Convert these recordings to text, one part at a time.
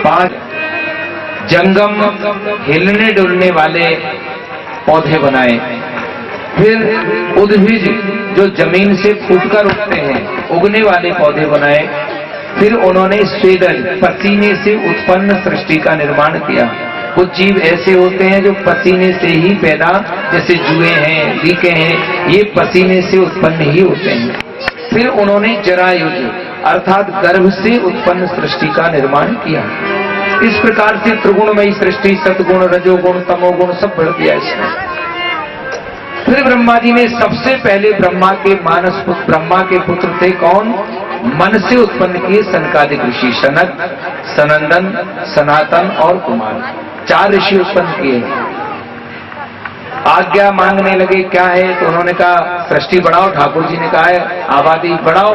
5 जंगम हिलने डुलने वाले पौधे बनाए। फिर उद्भिज जो जमीन से फूटकर उगते हैं, उगने वाले पौधे बनाए। फिर उन्होंने स्वेदन पसीने से उत्पन्न सृष्टि का निर्माण किया। कुछ जीव ऐसे होते हैं जो पसीने से ही पैदा, जैसे जुए हैं, रीके हैं, ये पसीने से उत्पन्न ही होते हैं। फिर उन्होंने जरायुज अर्थात गर्भ से उत्पन्न सृष्टि का निर्माण किया। इस प्रकार से त्रिगुणमयी सृष्टि, सतगुण, रजोगुण, तमोगुण सब बढ़ दिया इसमें। फिर ब्रह्मा जी ने सबसे पहले ब्रह्मा के मानस पुत्र, ब्रह्मा के पुत्र थे कौन? मन से उत्पन्न किए सनकादिक ऋषि, सनक, सनंदन, सनातन और कुमार, 4 ऋषि उत्पन्न किए। आज्ञा मांगने लगे क्या है, तो उन्होंने कहा सृष्टि बढ़ाओ। ठाकुर जी ने कहा है आबादी बढ़ाओ।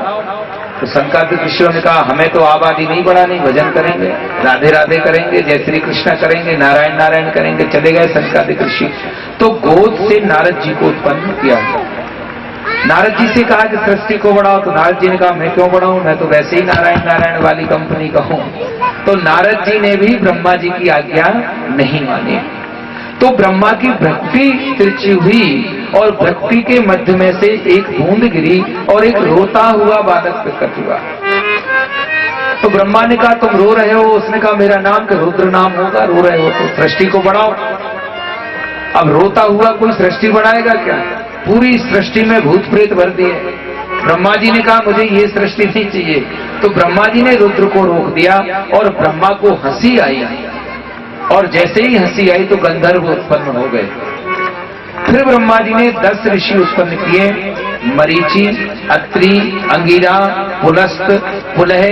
तो सनकादिक ऋषियों ने कहा हमें तो आबादी नहीं बढ़ानी, भजन करेंगे, राधे राधे करेंगे, जय श्री कृष्ण करेंगे, नारायण नारायण करेंगे। चले गए सनकादिक ऋषि। तो गोद से नारद जी को उत्पन्न किया। नारद जी से कहा कि सृष्टि को बढ़ाओ, तो नारद जी ने कहा मैं क्यों बढ़ाऊं, मैं तो वैसे ही नारायण नारायण वाली कंपनी का हूं। तो नारद जी ने भी ब्रह्मा जी की आज्ञा नहीं मानी। तो ब्रह्मा की भक्ति तिरछी हुई और भक्ति के मध्य में से एक बूंद गिरी और एक रोता हुआ बालक प्रकट हुआ। तो ब्रह्मा ने कहा तुम रो रहे हो? उसने कहा मेरा नाम तो रुद्र नाम होगा, रो रहे हो तो सृष्टि को बढ़ाओ। अब रोता हुआ कोई सृष्टि बढ़ाएगा क्या? पूरी सृष्टि में भूत प्रेत भर दिए। ब्रह्मा जी ने कहा मुझे ये सृष्टि नहीं चाहिए। तो ब्रह्मा जी ने रुद्र को रोक दिया और ब्रह्मा को हंसी आई, और जैसे ही हंसी आई तो गंधर्व उत्पन्न हो गए। फिर ब्रह्मा जी ने 10 ऋषि उत्पन्न किए, मरीचि, अत्रि, अंगिरा, पुलस्त, पुलह,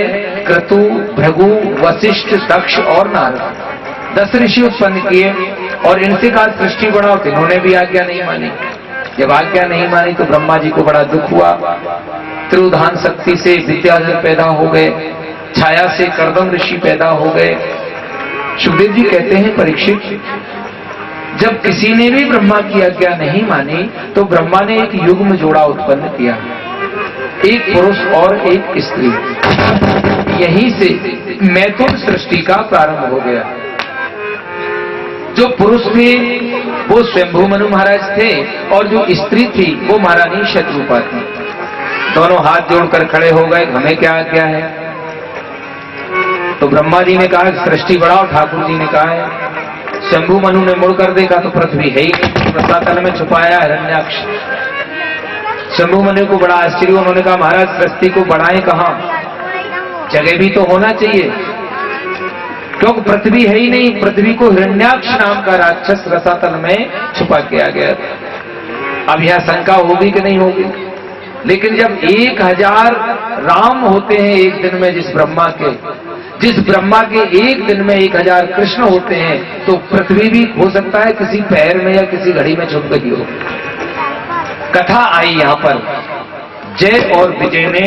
क्रतु, भृगु, वशिष्ठ, दक्ष और नारद। 10 ऋषि उत्पन्न किए और इनसे कहा सृष्टि बढ़ाओ, तो इन्होंने भी आज्ञा नहीं मानी। जब आज्ञा नहीं मानी तो ब्रह्मा जी को बड़ा दुख हुआ। त्रिउधान शक्ति से विद्याधर पैदा हो गए, छाया से कर्दम ऋषि पैदा हो गए। सुखदेव जी कहते हैं परीक्षित, जब किसी ने भी ब्रह्मा की आज्ञा नहीं मानी तो ब्रह्मा ने एक युग्म जोड़ा उत्पन्न किया, एक पुरुष और एक स्त्री। यहीं से मैथुन सृष्टि का प्रारंभ हो गया। जो पुरुष थे वो स्वयंभू मनु महाराज थे और जो स्त्री थी वो महारानी शतरूपा थी। दोनों हाथ जोड़कर खड़े हो गए, हमें क्या आज्ञा है? तो ब्रह्मा जी ने कहा सृष्टि बढ़ाओ। ठाकुर जी ने कहा है। शंभु मनु ने मुड़कर देखा तो पृथ्वी है ही नहीं, रसातल में छुपाया हिरण्याक्ष। शंभु मनु को बड़ा आश्चर्य, उन्होंने कहा महाराज सृष्टि को बढ़ाएं कहां? जगह भी तो होना चाहिए, क्योंकि पृथ्वी है ही नहीं। पृथ्वी को हिरण्याक्ष नाम का राक्षस रसातल में छुपा किया गया। अब यह शंका होगी कि नहीं होगी? लेकिन जब 1000 राम होते हैं एक दिन में, जिस ब्रह्मा के एक दिन में 1000 कृष्ण होते हैं, तो पृथ्वी भी हो सकता है किसी पैर में या किसी घड़ी में छुप गई हो। कथा आई यहाँ पर, जय और विजय ने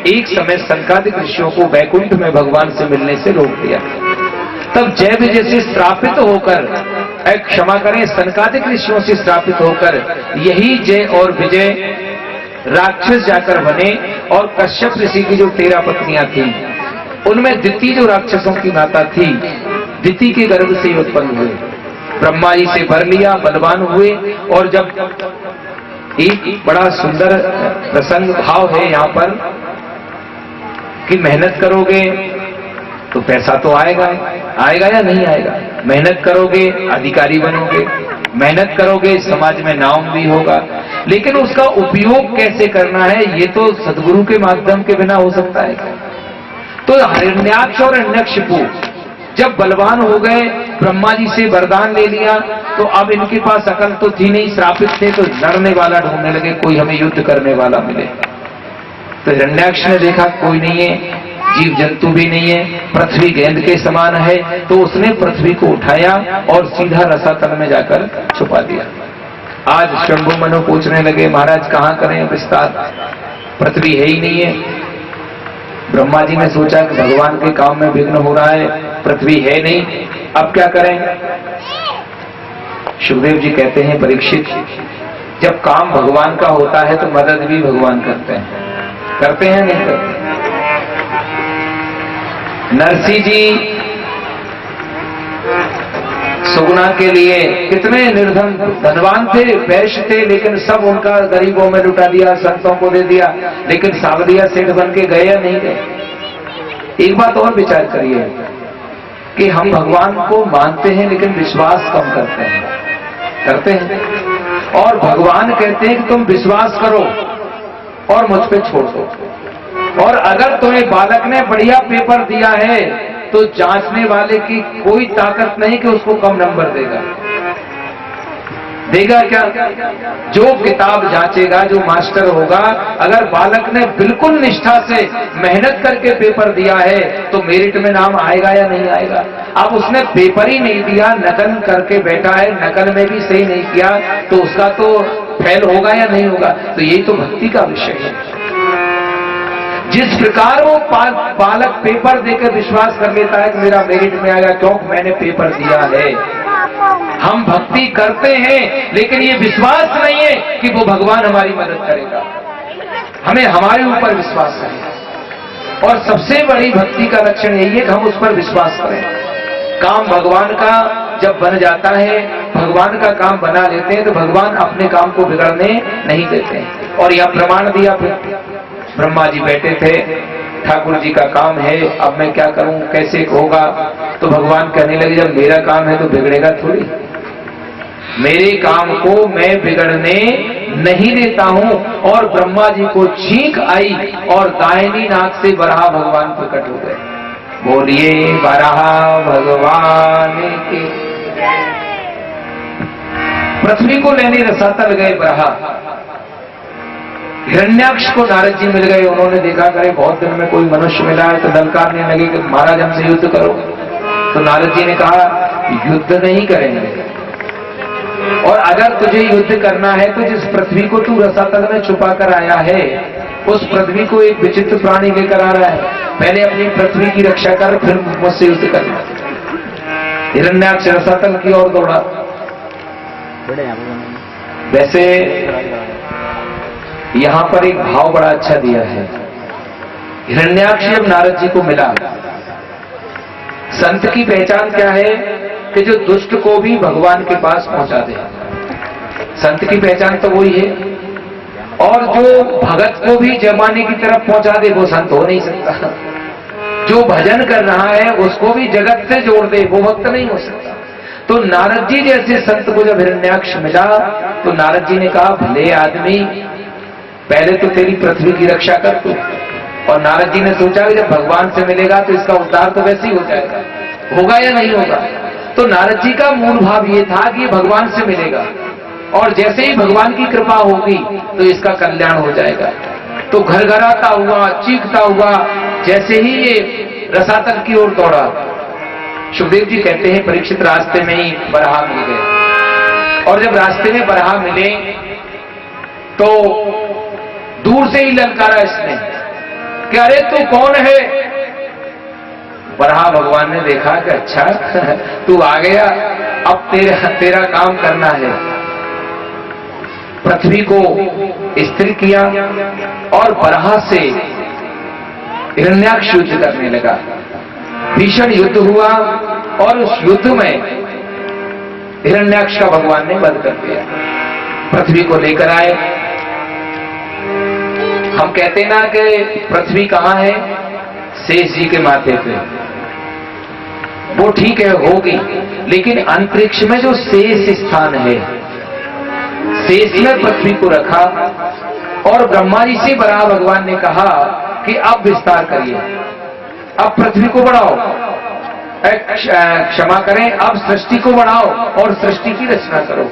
एक समय सनकादिक ऋषियों को वैकुंठ में भगवान से मिलने से रोक दिया। तब जय विजय से श्रापित होकर, क्षमा करें, सनकादिक ऋषियों से श्रापित होकर यही जय और विजय राक्षस जाकर बने और कश्यप ऋषि की जो 13 पत्नियां थी, उनमें दिति जो राक्षसों की माता थी, दिति के गर्भ से उत्पन्न हुए। ब्रह्मा जी से वर लिया, बलवान हुए। और जब एक बड़ा सुंदर प्रसंग भाव है यहाँ पर कि मेहनत करोगे तो पैसा तो आएगा या नहीं आएगा? मेहनत करोगे अधिकारी बनोगे, मेहनत करोगे समाज में नाम भी होगा, लेकिन उसका उपयोग कैसे करना है ये तो सदगुरु के माध्यम के बिना हो सकता है। तो हिरण्याक्ष और हिरण्यकशिपु जब बलवान हो गए, ब्रह्मा जी से वरदान ले लिया, तो अब इनके पास अकल तो थी नहीं, श्रापित थे, तो लड़ने वाला ढूंढने लगे, कोई हमें युद्ध करने वाला मिले। तो हिरण्याक्ष ने देखा कोई नहीं है, जीव जंतु भी नहीं है, पृथ्वी गेंद के समान है, तो उसने पृथ्वी को उठाया और सीधा रसातल में जाकर छुपा दिया। आज शंभु मनु पूछने लगे महाराज कहां करें विस्तार, पृथ्वी है ही नहीं है। ब्रह्मा जी ने सोचा कि भगवान के काम में विघ्न हो रहा है, पृथ्वी है नहीं, अब क्या करें? सुखदेव जी कहते हैं परीक्षित, जब काम भगवान का होता है तो मदद भी भगवान करते हैं। करते हैं नहीं करते? नरसिंह जी सुगुना के लिए कितने निर्धन धनवान थे, वैश्य थे, लेकिन सब उनका गरीबों में लुटा दिया, संतों को दे दिया, लेकिन सावलिया सेठ बन के गए या नहीं गए? एक बात और विचार करिए कि हम भगवान को मानते हैं लेकिन विश्वास कम करते हैं। और भगवान कहते हैं कि तुम विश्वास करो और मुझ पे छोड़ दो। और अगर तुम्हें बालक ने बढ़िया पेपर दिया है तो जांचने वाले की कोई ताकत नहीं कि उसको कम नंबर देगा क्या? जो किताब जांचेगा, जो मास्टर होगा, अगर बालक ने बिल्कुल निष्ठा से मेहनत करके पेपर दिया है तो मेरिट में नाम आएगा या नहीं आएगा? अब उसने पेपर ही नहीं दिया, नकल करके बैठा है, नकल में भी सही नहीं किया, तो उसका तो फेल होगा या नहीं होगा? तो यही तो भक्ति का विषय है। जिस प्रकार वो बालक पेपर देकर विश्वास कर लेता है कि मेरा मेरिट में आएगा, क्योंकि मैंने पेपर दिया है। हम भक्ति करते हैं लेकिन ये विश्वास नहीं है कि वो भगवान हमारी मदद करेगा। हमें हमारे ऊपर विश्वास है, और सबसे बड़ी भक्ति का लक्षण यही है कि हम उस पर विश्वास करें। काम भगवान का जब बन जाता है, भगवान का काम बना लेते हैं, तो भगवान अपने काम को बिगड़ने नहीं देते हैं। और यह प्रमाण दिया, फिर ब्रह्मा जी बैठे थे, ठाकुर जी का काम है, अब मैं क्या करूं, कैसे होगा? तो भगवान कहने लगे जब मेरा काम है तो बिगड़ेगा थोड़ी, मेरे काम को मैं बिगड़ने नहीं देता हूं। और ब्रह्मा जी को छींक आई और दाहिनी नाक से वराह भगवान प्रकट हो गए। बोलिए वराह भगवान के। पृथ्वी को लेने रसातल गए वराह। हिरण्याक्ष को नारद जी मिल गए, उन्होंने देखा करे बहुत दिन में कोई मनुष्य मिला है, तो ललकारने लगे कि महाराज हमसे युद्ध करो। तो नारद जी ने कहा युद्ध नहीं करेंगे, और अगर तुझे युद्ध करना है तो जिस पृथ्वी को तू रसातल में छुपा कर आया है, उस पृथ्वी को एक विचित्र प्राणी लेकर आ रहा है, पहले अपनी पृथ्वी की रक्षा कर, फिर मुझसे युद्ध करना। हिरण्याक्ष रसातल की ओर दौड़ा। वैसे यहां पर एक भाव बड़ा अच्छा दिया है। हिरण्याक्ष जब नारद जी को मिला, संत की पहचान क्या है कि जो दुष्ट को भी भगवान के पास पहुंचा दे। संत की पहचान तो वही है, और जो भगत को भी जमाने की तरफ पहुंचा दे वो संत हो नहीं सकता। जो भजन कर रहा है उसको भी जगत से जोड़ दे वो भक्त नहीं हो सकता। तो नारद जी जैसे संत को जब हिरण्याक्ष मिला तो नारद जी ने कहा भले आदमी, पहले तो तेरी पृथ्वी की रक्षा कर तू। और नारद जी ने सोचा कि जब भगवान से मिलेगा तो इसका उद्धार तो वैसे ही हो जाएगा, होगा या नहीं होगा? तो नारद जी का मूल भाव ये था कि भगवान से मिलेगा, और जैसे ही भगवान की कृपा होगी तो इसका कल्याण हो जाएगा। तो घरघराता हुआ, चीखता हुआ जैसे ही ये रसातल की ओर दौड़ा, सुखदेव जी कहते हैं परीक्षित रास्ते में ही बराह मिल गए। और जब रास्ते में बराह मिले तो दूर से ही ललकारा इसने कि अरे तू कौन है? बराह भगवान ने देखा कि अच्छा तू आ गया, अब तेरा काम करना है। पृथ्वी को स्थिर किया और बराह से हिरण्याक्ष युद्ध करने लगा। भीषण युद्ध हुआ और उस युद्ध में हिरण्याक्ष का भगवान ने वध कर दिया। पृथ्वी को लेकर आए। हम कहते ना कि पृथ्वी कहां है? शेष जी के माथे पे। वो ठीक है होगी, लेकिन अंतरिक्ष में जो शेष स्थान है, शेष में पृथ्वी को रखा और ब्रह्मा जी से बराह भगवान ने कहा कि अब विस्तार करिए, अब पृथ्वी को बढ़ाओ, क्षमा करें, अब सृष्टि को बढ़ाओ और सृष्टि की रचना करो।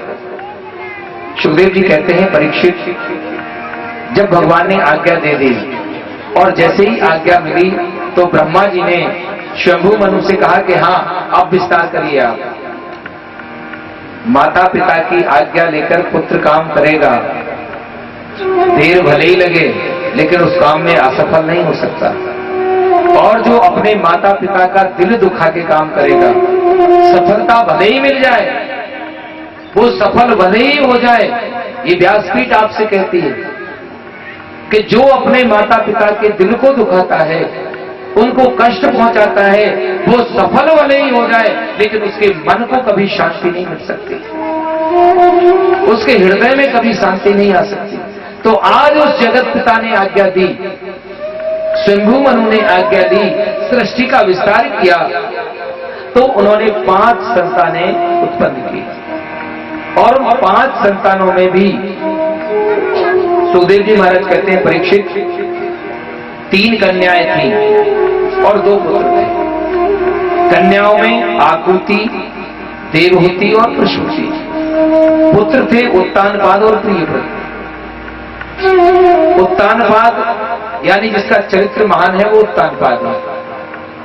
सुखदेव जी कहते हैं परीक्षित, जब भगवान ने आज्ञा दे दी और जैसे ही आज्ञा मिली तो ब्रह्मा जी ने शंभु मनु से कहा कि हां अब विस्तार करिए आप। माता पिता की आज्ञा लेकर पुत्र काम करेगा, देर भले ही लगे लेकिन उस काम में असफल नहीं हो सकता। और जो अपने माता पिता का दिल दुखा के काम करेगा, सफलता भले ही मिल जाए, वो सफल भले ही हो जाए। ये व्यासपीठ आपसे कहती है कि जो अपने माता पिता के दिल को दुखाता है, उनको कष्ट पहुंचाता है, वो सफल भले ही हो जाए लेकिन उसके मन को कभी शांति नहीं मिल सकती, उसके हृदय में कभी शांति नहीं आ सकती। तो आज उस जगत पिता ने आज्ञा दी, स्वयंभू मनु ने आज्ञा दी, सृष्टि का विस्तार किया, तो उन्होंने 5 संतानें उत्पन्न की और उन 5 संतानों में भी सुखदेव जी महाराज कहते हैं परीक्षित 3 कन्याएं थीं और 2 पुत्र थे। कन्याओं में आकुति, देवहूति और प्रसूति। पुत्र थे उत्तानपाद और प्रियव्रत। उत्तानपाद यानी जिसका चरित्र महान है वो उत्तानपाद है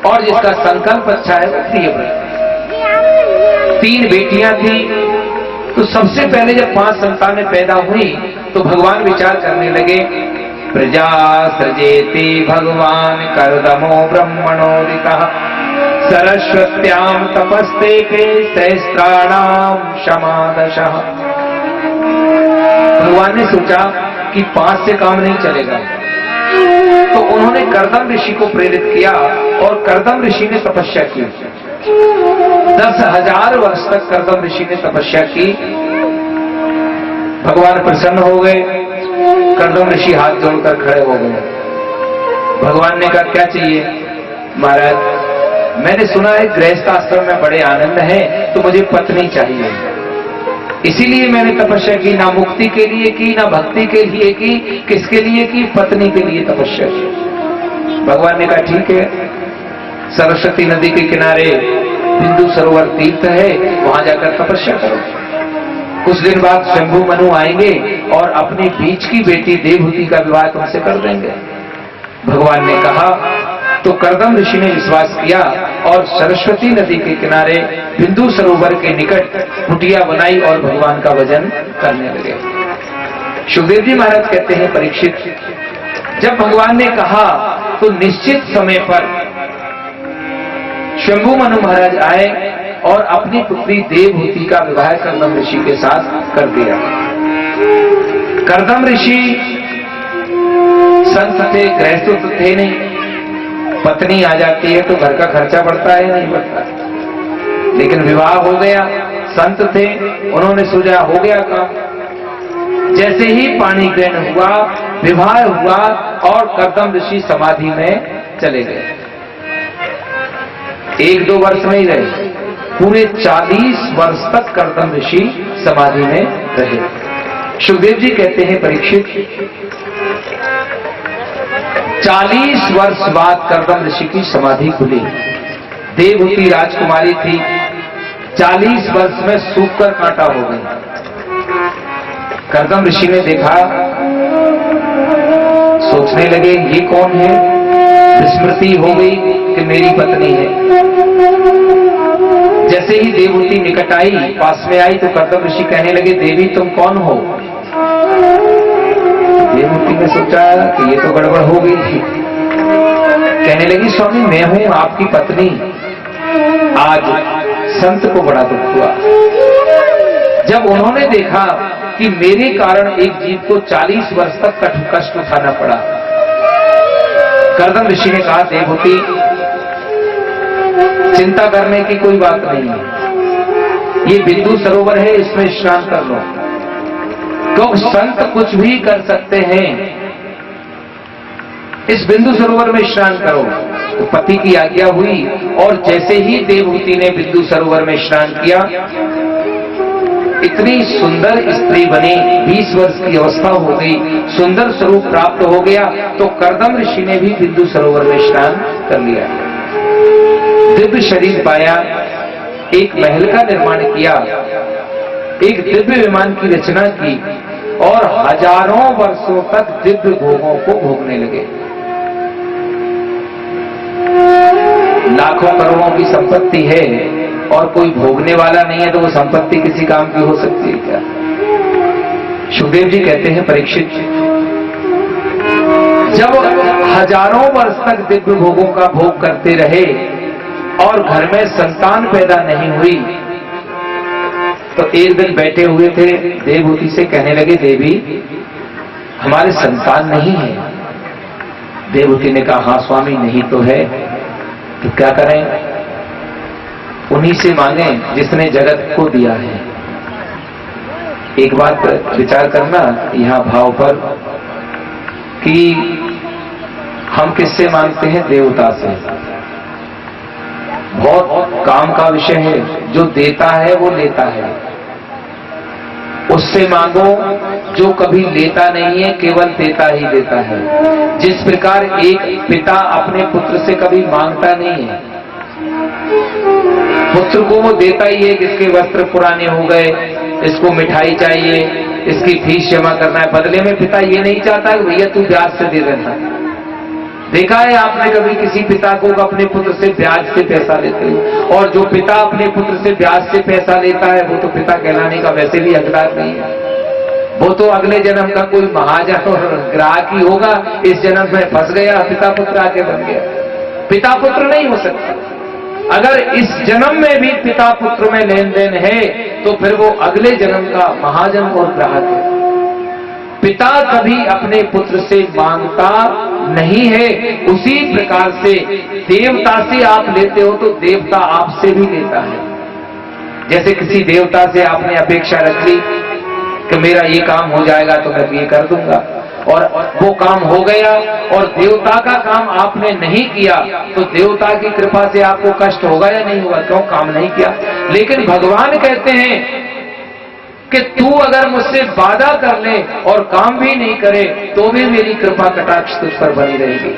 और जिसका संकल्प अच्छा है वो प्रियव्रत। 3 बेटियां थी। तो सबसे पहले जब 5 संतानें पैदा हुई तो भगवान विचार करने लगे, प्रजा सृजेति भगवान कर्दमो ब्रह्मणोदितः सरस्वत्याम तपस्ते के सहस्त्राणाम क्षमादशः। भगवान ने सोचा कि 5 से काम नहीं चलेगा, तो उन्होंने कर्दम ऋषि को प्रेरित किया और कर्दम ऋषि ने तपस्या की। 10,000 वर्ष तक कर्दम ऋषि ने तपस्या की। भगवान प्रसन्न हो गए। कर्दम ऋषि हाथ जोड़कर खड़े हो गए। भगवान ने कहा क्या चाहिए? महाराज मैंने सुना है गृहस्थ आश्रम में बड़े आनंद है, तो मुझे पत्नी चाहिए, इसीलिए मैंने तपस्या की। ना मुक्ति के लिए की, ना भक्ति के लिए की, किसके लिए की? पत्नी के लिए तपस्या की। भगवान ने कहा ठीक है, सरस्वती नदी के किनारे बिंदु सरोवर तीर्थ है, वहां जाकर तपस्या करो। कुछ दिन बाद शंभु मनु आएंगे और अपनी बीच की बेटी देवहूति का विवाह तुमसे कर देंगे। भगवान ने कहा। तो कर्दम ऋषि ने विश्वास किया और सरस्वती नदी के किनारे बिंदु सरोवर के निकट कुटिया बनाई और भगवान का भजन करने लगे। सुखदेव जी महाराज कहते हैं परीक्षित, जब भगवान ने कहा तो निश्चित समय पर शंभु मनु महाराज आए और अपनी पुत्री देवहूति का विवाह कर्दम ऋषि के साथ कर दिया। कर्दम ऋषि संत थे, गृहस्थ तो थे नहीं। पत्नी आ जाती है तो घर का खर्चा बढ़ता है नहीं बढ़ता, लेकिन विवाह हो गया। संत थे, उन्होंने सोचा हो गया काम। जैसे ही पाणी ग्रहण हुआ, विवाह हुआ और कर्दम ऋषि समाधि में चले गए। 1-2 वर्ष नहीं रहे, पूरे 40 वर्ष तक कर्दम ऋषि समाधि में रहे। सुखदेव जी कहते हैं परीक्षित, 40 वर्ष बाद कर्दम ऋषि की समाधि खुली। देवहूति राजकुमारी थी, 40 वर्ष में सूखकर कांटा हो गई। कर्दम ऋषि ने देखा, सोचने लगे ये कौन है? विस्मृति हो गई कि मेरी पत्नी है। जैसे ही देवहूति निकट आई, पास में आई, तो कर्दम ऋषि कहने लगे देवी तुम कौन हो? देवहूति ने सोचा कि ये तो गड़बड़ हो गई थी। कहने लगी स्वामी मैं हूं आपकी पत्नी। आज संत को बड़ा दुख हुआ जब उन्होंने देखा कि मेरे कारण एक जीव को 40 वर्ष तक कष्ट उठाना पड़ा। कर्दम ऋषि ने कहा देवहूति चिंता करने की कोई बात नहीं है, ये बिंदु सरोवर है, इसमें स्नान कर लो। तो संत कुछ भी कर सकते हैं, इस बिंदु सरोवर में स्नान करो। तो पति की आज्ञा हुई और जैसे ही देवहूति ने बिंदु सरोवर में स्नान किया, इतनी सुंदर स्त्री बनी, 20 वर्ष की अवस्था हो गई, सुंदर स्वरूप प्राप्त हो गया। तो कर्दम ऋषि ने भी बिंदु सरोवर में स्नान कर लिया, दिव्य शरीर पाया, एक महल का निर्माण किया, एक दिव्य विमान की रचना की और हजारों वर्षों तक दिव्य भोगों को भोगने लगे। लाखों करोड़ों की संपत्ति है और कोई भोगने वाला नहीं है, तो वो संपत्ति किसी काम की हो सकती है क्या? सुखदेव जी कहते हैं परीक्षित, जब हजारों वर्ष तक दिव्य भोगों का भोग करते रहे और घर में संतान पैदा नहीं हुई, तो एक दिन बैठे हुए थे, देवहूति से कहने लगे देवी हमारे संतान नहीं है। देवहूति ने कहा हाँ स्वामी नहीं तो है, तो क्या करें? उन्हीं से मांगे जिसने जगत को दिया है। एक बात विचार करना यहां भाव पर कि हम किससे मांगते हैं? देवता से। बहुत काम का विषय है, जो देता है वो लेता है। उससे मांगो जो कभी लेता नहीं है, केवल देता ही देता है। जिस प्रकार एक पिता अपने पुत्र से कभी मांगता नहीं है, पुत्र को वो देता ही है कि इसके वस्त्र पुराने हो गए, इसको मिठाई चाहिए, इसकी फीस जमा करना है। बदले में पिता ये नहीं चाहता कि भैया तू ब्याज से दे देना। देखा है आपने कभी किसी पिता को अपने पुत्र से ब्याज से पैसा लेते हो? और जो पिता अपने पुत्र से ब्याज से पैसा लेता है वो तो पिता कहलाने का वैसे भी हकदार नहीं है। वो तो अगले जन्म का कोई महाजन और ग्राहक ही होगा। इस जन्म में फंस गया, पिता पुत्र आके बन गया। पिता पुत्र नहीं हो सकता। अगर इस जन्म में भी पिता पुत्र में लेन देन है तो फिर वो अगले जन्म का महाजन और ग्राहक है। पिता कभी अपने पुत्र से मांगता नहीं है। उसी प्रकार से देवता से आप लेते हो तो देवता आपसे भी लेता है। जैसे किसी देवता से आपने अपेक्षा रख ली कि मेरा ये काम हो जाएगा तो मैं ये कर दूंगा, और वो काम हो गया और देवता का काम आपने नहीं किया तो देवता की कृपा से आपको कष्ट होगा या नहीं होगा? क्यों? काम नहीं किया। लेकिन भगवान कहते हैं कि तू अगर मुझसे वादा कर ले और काम भी नहीं करे तो भी मेरी कृपा कटाक्ष तुझ पर बनी रहेगी,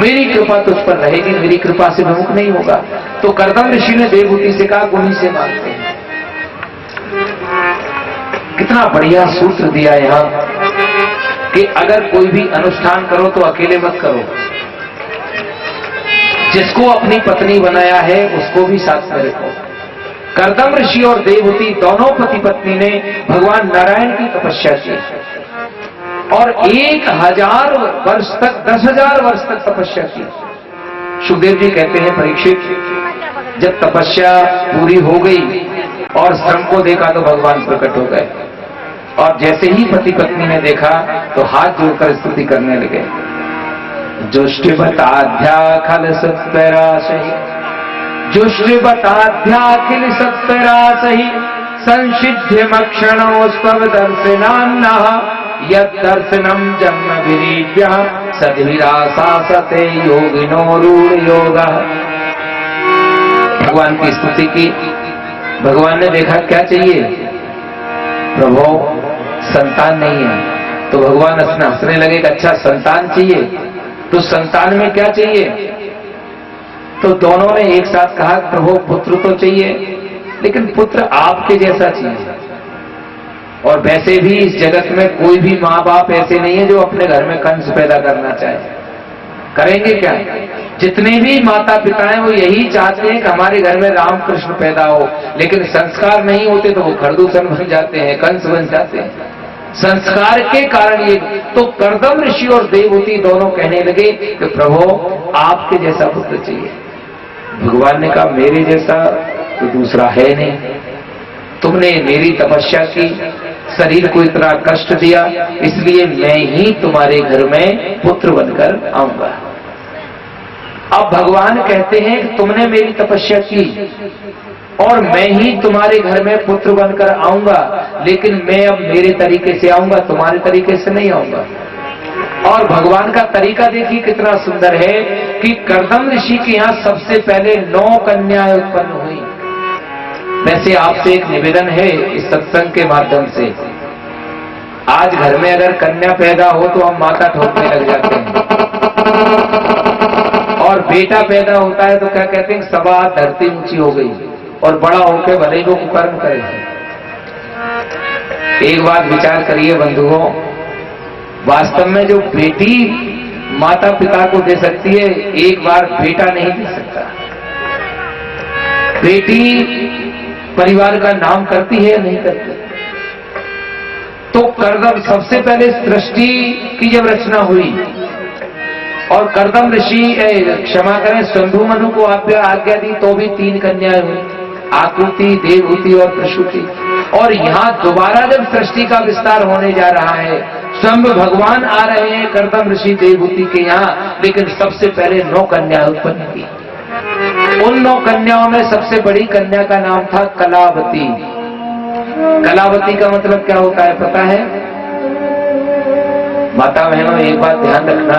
मेरी कृपा तुझ पर रहेगी, मेरी कृपा से विमुख नहीं होगा। तो कर्दम ऋषि ने देवहूति से कहा गुणी से मांगते हैं। कितना बढ़िया सूत्र दिया यहां कि अगर कोई भी अनुष्ठान करो तो अकेले मत करो, जिसको अपनी पत्नी बनाया है उसको भी साथ में रखो। कर्दम ऋषि और देवहूति दोनों पति पत्नी ने भगवान नारायण की तपस्या की और 1000 वर्ष तक 10,000 वर्ष तक तपस्या की। सुखदेव जी कहते हैं परीक्षित जब तपस्या पूरी हो गई और श्रम को देखा तो भगवान प्रकट हो गए, और जैसे ही पति पत्नी ने देखा तो हाथ जोड़कर स्तुति करने लगे। जुष्टिवताध्याखल सत्वराशहि, जुष्टिवताध्याखिल सत्वराशहि, संसिद्ध्यमक्षणो स्वव दर्शनान्नः, यद्दर्शनम् जन्म विरीड्यः सद्भिराशासते योगिनो रूढ़ योगः। भगवान की स्तुति की। भगवान ने देखा क्या चाहिए? प्रभु संतान नहीं है। तो भगवान हंसने लगे कि अच्छा संतान चाहिए, तो संतान में क्या चाहिए? तो दोनों ने एक साथ कहा प्रभु पुत्र तो चाहिए, लेकिन पुत्र आपके जैसा चाहिए। और वैसे भी इस जगत में कोई भी माँ बाप ऐसे नहीं है जो अपने घर में कंस पैदा करना चाहे। करेंगे क्या? जितने भी माता पिता हैं वो यही चाहते हैं कि हमारे घर में राम कृष्ण पैदा हो, लेकिन संस्कार नहीं होते तो वो खरदूषण बन जाते हैं, कंस बन जाते हैं। संस्कार के कारण ये। तो कर्दम ऋषि और देवहूति दोनों कहने लगे कि प्रभु आपके जैसा पुत्र चाहिए। भगवान ने कहा मेरे जैसा तो दूसरा है नहीं। तुमने मेरी तपस्या की, शरीर को इतना कष्ट दिया, इसलिए मैं ही तुम्हारे घर में पुत्र बनकर आऊंगा। अब भगवान कहते हैं कि तुमने मेरी तपस्या की और मैं ही तुम्हारे घर में पुत्र बनकर आऊंगा, लेकिन मैं अब मेरे तरीके से आऊंगा, तुम्हारे तरीके से नहीं आऊंगा। और भगवान का तरीका देखिए कितना सुंदर है कि कर्दम ऋषि के यहाँ सबसे पहले 9 कन्याएं उत्पन्न हुई। वैसे आपसे एक निवेदन है इस सत्संग के माध्यम से, आज घर में अगर कन्या पैदा हो तो हम माथा ठोकने लग जाते हैं, और बेटा पैदा होता है तो क्या कहते हैं सवा धरती ऊंची हो गई, और बड़ा होकर भले को कुकर्म करे। एक बात विचार करिए बंधुओं, वास्तव में जो बेटी माता पिता को दे सकती है, एक बार बेटा नहीं दे सकता। बेटी परिवार का नाम करती है या नहीं करती? तो कर्दम सबसे पहले सृष्टि की जब रचना हुई और कर्दम ऋषि क्षमा करें शंभु मनु को आज्ञा दी तो भी 3 कन्याएं हुई, आकृति, देवहूति और प्रसूति। और यहाँ दोबारा जब सृष्टि का विस्तार होने जा रहा है, स्वयं भगवान आ रहे हैं कर्दम ऋषि देवहूति के यहाँ, लेकिन सबसे पहले 9 कन्या उत्पन्न की। उन 9 कन्याओं में सबसे बड़ी कन्या का नाम था कलावती। कलावती का मतलब क्या होता है पता है? माता बहनों, एक बात ध्यान रखना,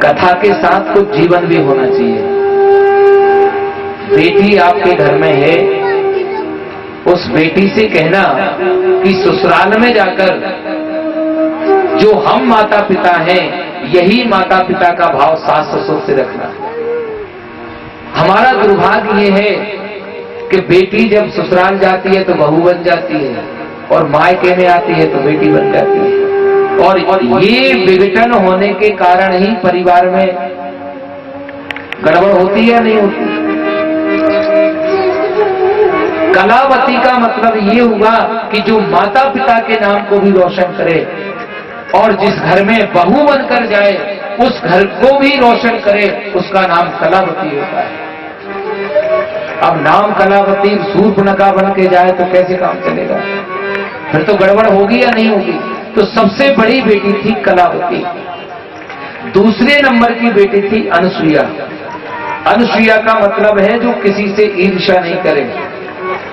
कथा के साथ कुछ जीवन भी होना चाहिए। बेटी आपके घर में है, उस बेटी से कहना कि ससुराल में जाकर जो हम माता पिता हैं, यही माता पिता का भाव सास ससुर से रखना। हमारा दुर्भाग्य ये है कि बेटी जब ससुराल जाती है तो बहू बन जाती है, और मायके में आती है तो बेटी बन जाती है। और ये विघटन होने के कारण ही परिवार में गड़बड़ होती है, नहीं होती। कलावती का मतलब ये हुआ कि जो माता पिता के नाम को भी रोशन करे, और जिस घर में बहू बनकर जाए उस घर को भी रोशन करे, उसका नाम कलावती होता है। अब नाम कलावती शूर्पणखा बन के जाए तो कैसे काम चलेगा? फिर तो गड़बड़ होगी या नहीं होगी? तो सबसे बड़ी बेटी थी कलावती। दूसरे नंबर की बेटी थी अनुसुईया। अनुसुईया का मतलब है जो किसी से ईर्ष्या नहीं करे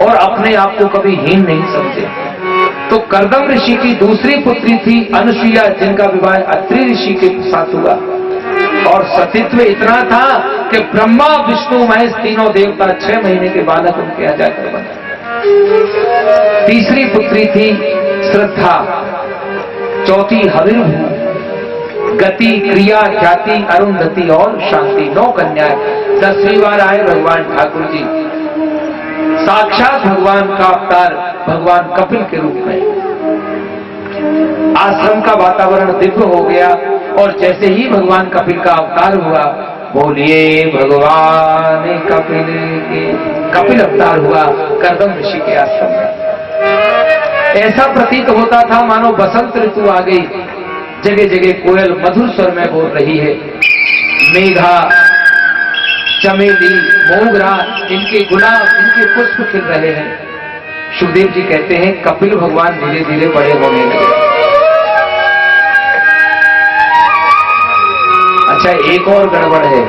और अपने आप को कभी हीन नहीं समझे। तो कर्दम ऋषि की दूसरी पुत्री थी अनुसुईया, जिनका विवाह अत्रि ऋषि के साथ हुआ, और सतीत्व इतना था कि ब्रह्मा विष्णु महेश तीनों देवता 6 महीने के बालक उनके यहाँ जाकर बने। तीसरी पुत्री थी श्रद्धा, चौथी हविर्भू, गति, क्रिया, ख्याति, अरुंधति और शांति। 9 कन्याएं। 10वीं बार आए भगवान ठाकुर जी, साक्षात भगवान का अवतार भगवान कपिल के रूप में। आश्रम का वातावरण दिव्य हो गया, और जैसे ही भगवान कपिल का अवतार हुआ, बोलिए भगवान कपिल के, कपिल अवतार हुआ कर्दम ऋषि के आश्रम में। ऐसा प्रतीत होता था मानो बसंत ऋतु आ गई। जगह जगह कोयल मधुर स्वर में बोल रही है। मेघा, चमेली, मोगरा, इनके गुलाब, इनके पुष्प खिल रहे हैं। सुखदेव जी कहते हैं कपिल भगवान धीरे धीरे बड़े होने लगे। अच्छा, एक और गड़बड़ है।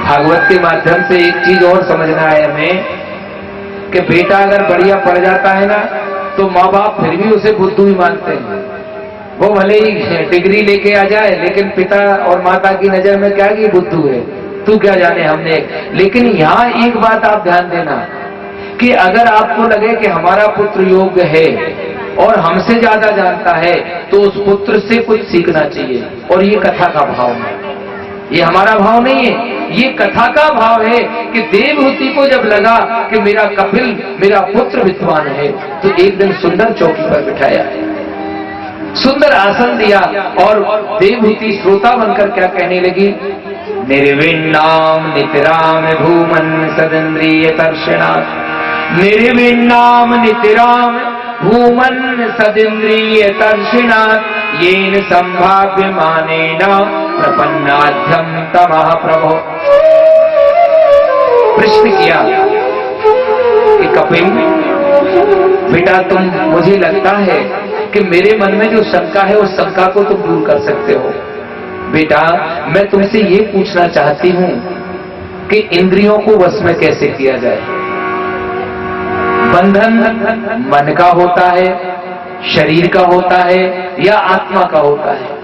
भागवत के माध्यम से एक चीज और समझना है हमें कि बेटा अगर बढ़िया पढ़ जाता है ना, तो माँ बाप फिर भी उसे बुद्धू ही मानते हैं। वो भले ही डिग्री लेके आ जाए, लेकिन पिता और माता की नजर में क्या कि बुद्धू है, तू क्या जाने हमने। लेकिन यहाँ एक बात आप ध्यान देना कि अगर आपको लगे कि हमारा पुत्र योग्य है और हमसे ज्यादा जानता है, तो उस पुत्र से कुछ सीखना चाहिए। और ये कथा का भाव है, ये हमारा भाव नहीं है, ये कथा का भाव है कि देवहूति को जब लगा कि मेरा कपिल, मेरा पुत्र विद्वान है, तो एक दिन सुंदर चौकी पर बिठाया, सुंदर आसन दिया, और देवहूति श्रोता बनकर क्या कहने लगी? निर्विण्णाम नितराम भूमन सदिंद्रिय तर्षणात्, निर्विण्णाम नितराम भूमन सदिंद्रिय तर्षणात्, येन संभाव्यमानेन प्रपन्नाध्यम तमः प्रभो। प्रश्न किया कि कपिल बेटा, तुम, मुझे लगता है कि मेरे मन में जो शंका है उस शंका को तुम दूर कर सकते हो। बेटा, मैं तुमसे ये पूछना चाहती हूं कि इंद्रियों को वश में कैसे किया जाए? बंधन मन का होता है, शरीर का होता है, या आत्मा का होता है?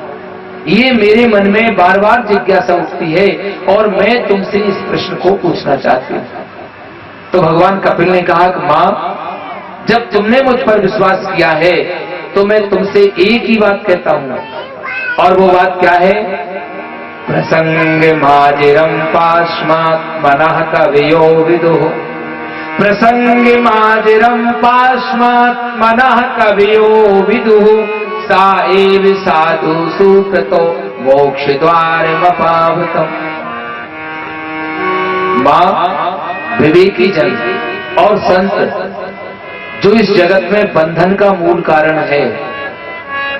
ये मेरे मन में बार बार जिज्ञासा उठती है, और मैं तुमसे इस प्रश्न को पूछना चाहती हूं। तो भगवान कपिल ने कहा कि मां, जब तुमने मुझ पर विश्वास किया है तो मैं तुमसे एक ही बात कहता हूं, और वो बात क्या है? प्रसंग माजिरम पाश्मात् मनः कवयो विदुः, प्रसंग माजिरम पाश्मात् मनः कवयो विदुः, सा एव साधु सुकृतो मोक्ष द्वारमपावृतम्। मां, विवेकी जन और संत जो इस जगत में बंधन का मूल कारण है,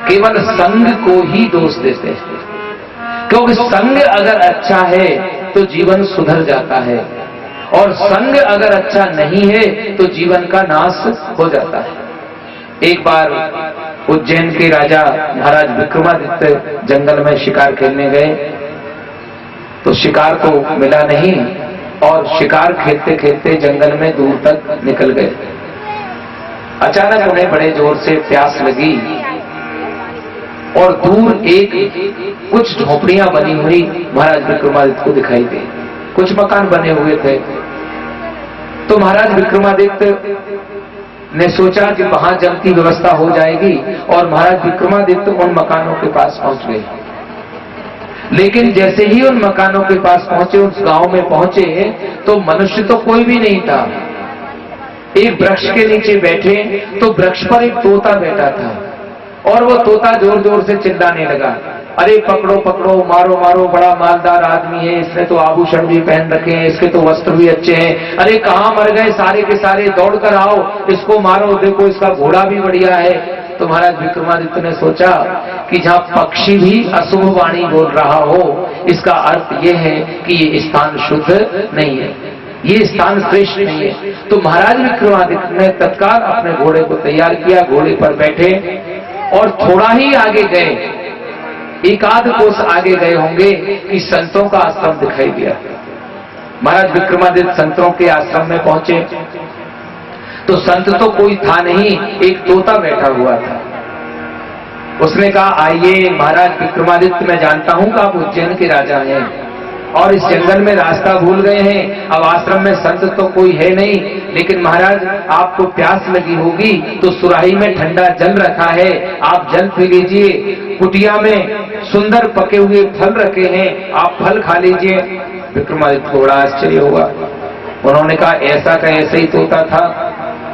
केवल संग को ही दोष देते हैं, क्योंकि संग अगर अच्छा है तो जीवन सुधर जाता है, और संग अगर अच्छा नहीं है तो जीवन का नाश हो जाता है। एक बार उज्जैन के राजा महाराज विक्रमादित्य जंगल में शिकार खेलने गए तो शिकार तो मिला नहीं और शिकार खेलते खेलते जंगल में दूर तक निकल गए। अचानक उन्हें बड़े जोर से प्यास लगी और दूर एक कुछ झोपड़ियां बनी हुई महाराज विक्रमादित्य को दिखाई दी, कुछ मकान बने हुए थे। तो महाराज विक्रमादित्य ने सोचा कि वहां जल की व्यवस्था हो जाएगी और महाराज विक्रमादित्य उन मकानों के पास पहुंच गए। लेकिन जैसे ही उन मकानों के पास पहुंचे, उस गांव में पहुंचे, तो मनुष्य तो कोई भी नहीं था। एक वृक्ष के नीचे बैठे तो वृक्ष पर एक तोता बैठा था और वो तोता जोर जोर से चिल्लाने लगा, अरे पकड़ो पकड़ो, मारो मारो, बड़ा मालदार आदमी है, इसने तो आभूषण भी पहन रखे हैं, इसके तो वस्त्र भी अच्छे हैं, अरे कहां मर गए सारे के सारे, दौड़ कर आओ, इसको मारो, देखो इसका घोड़ा भी बढ़िया है। तो महाराज विक्रमादित्य ने सोचा कि जहां पक्षी भी अशुभ वाणी बोल रहा हो, इसका अर्थ यह है कि ये स्थान शुद्ध नहीं है, ये स्थान श्रेष्ठ नहीं है। तो महाराज विक्रमादित्य ने तत्काल अपने घोड़े को तैयार किया, घोड़े पर बैठे और थोड़ा ही आगे गए, एक आध कोस आगे गए होंगे कि संतों का आश्रम दिखाई दिया। महाराज विक्रमादित्य संतों के आश्रम में पहुंचे तो संत तो कोई था नहीं, एक तोता बैठा हुआ था। उसने कहा, आइए महाराज विक्रमादित्य, मैं जानता हूं कि आप उज्जैन के राजा हैं और इस जंगल में रास्ता भूल गए हैं, अब आश्रम में संत तो कोई है नहीं, लेकिन महाराज आपको प्यास लगी होगी तो सुराही में ठंडा जल रखा है, आप जल पी लीजिए, कुटिया में सुंदर पके हुए फल रखे हैं, आप फल खा लीजिए। विक्रमादित्य को बड़ा आश्चर्य हुआ। उन्होंने कहा, ऐसा का ऐसे ही तोता था,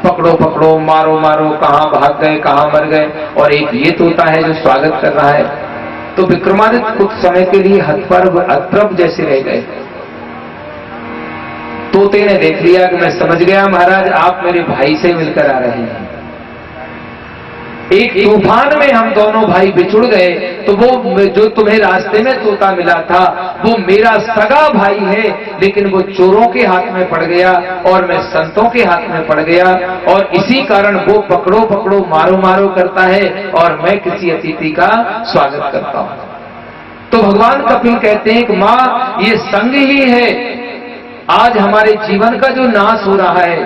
पकड़ो पकड़ो, मारो मारो, कहां भाग गए, कहां मर गए, और एक ये तोता है जो स्वागत कर रहा है। तो विक्रमादित्य कुछ समय के लिए हतप्रभ जैसे रह गए। तोते ने देख लिया कि मैं समझ गया महाराज, आप मेरे भाई से मिलकर आ रहे हैं। एक तूफान में हम दोनों भाई बिछुड़ गए, तो वो जो तुम्हें रास्ते में तोता मिला था वो मेरा सगा भाई है, लेकिन वो चोरों के हाथ में पड़ गया और मैं संतों के हाथ में पड़ गया, और इसी कारण वो पकड़ो पकड़ो, मारो मारो करता है और मैं किसी अतिथि का स्वागत करता हूं। तो भगवान कपिल कहते हैं कि मां, ये संग ही है, आज हमारे जीवन का जो नाश हो रहा है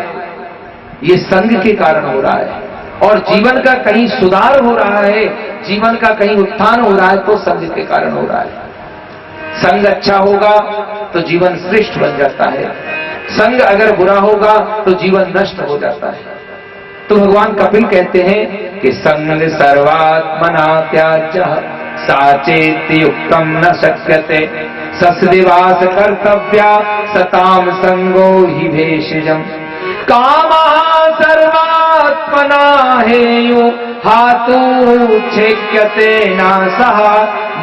ये संग के कारण हो रहा है, और जीवन का कहीं सुधार हो रहा है, जीवन का कहीं उत्थान हो रहा है तो संग के कारण हो रहा है। संग अच्छा होगा तो जीवन श्रेष्ठ बन जाता है, संग अगर बुरा होगा तो जीवन नष्ट हो जाता है। तो भगवान कपिल कहते हैं कि संग सर्वात्मना त्याज्यः साचेति युक्तम न शक्यते, ससदिवास कर्तव्या सताम संगो हि भेषजम्। कामः सर्वात्मना हेयु हातु छेक्यते नासः,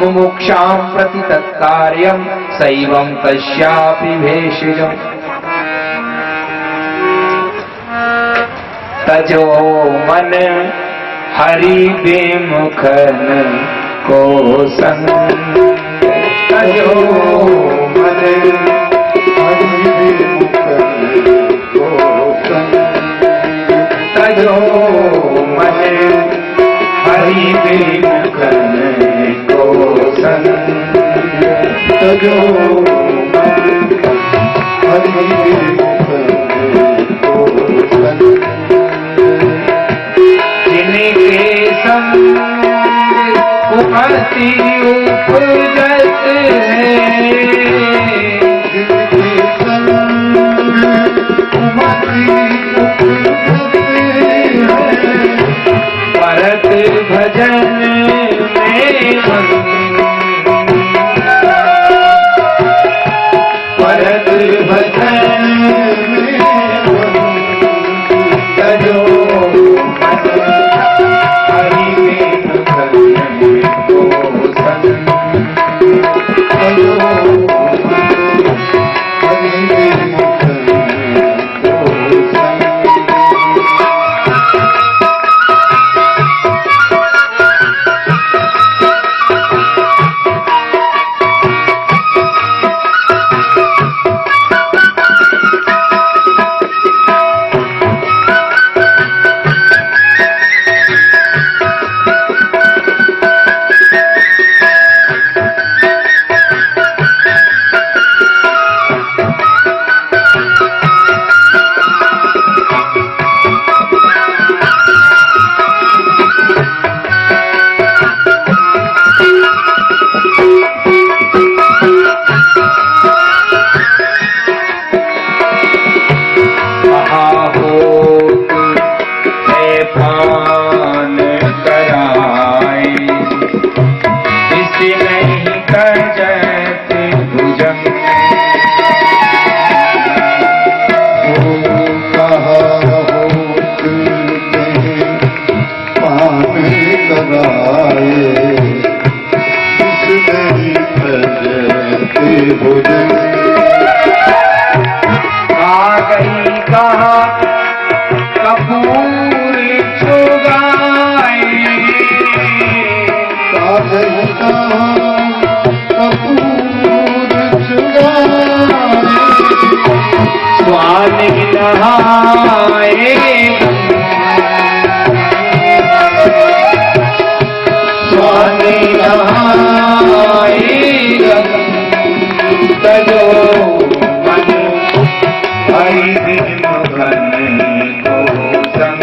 मुमुक्षां प्रति तत्कार्यं सैवं तस्यापि भेषजम्। तजो मन हरि विमुखन को संग, तजो मन हरि विमुखन को संग, तजो मन हरि विमुखन को संग, तजो मन हरि विमुखन को संग। जिनके संग उमरती उपजत है, जिनके संग उमरती उपजत है, परत भजन में परत भजन में तजो भोजन आ गई कहा कपूर चुगाए, आ गई कहा कपूर चुगाए, स्वामी नहाए स्वामी नहाए तजो मन हरि दिन घन को संग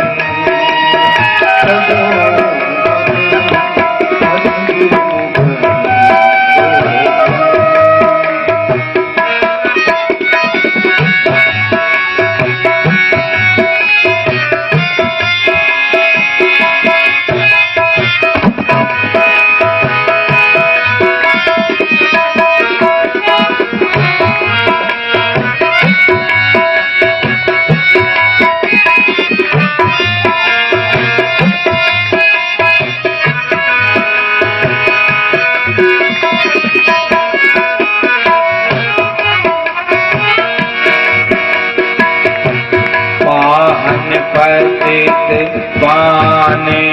पतित पाने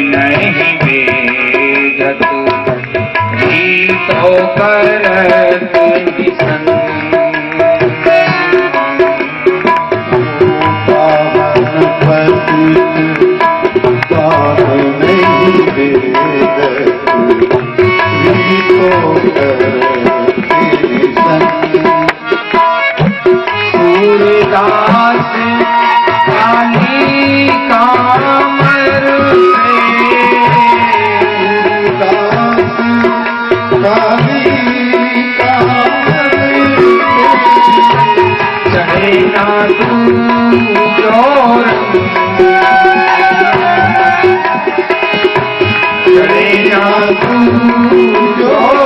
नहीं वेदत गीतो करत विसन, पावन पतित पावन नहीं वेदत गीतो करत विसन, सूरदास काली कामर दास काली कामर चढ़े ना तू जोर, चढ़े ना तू जोर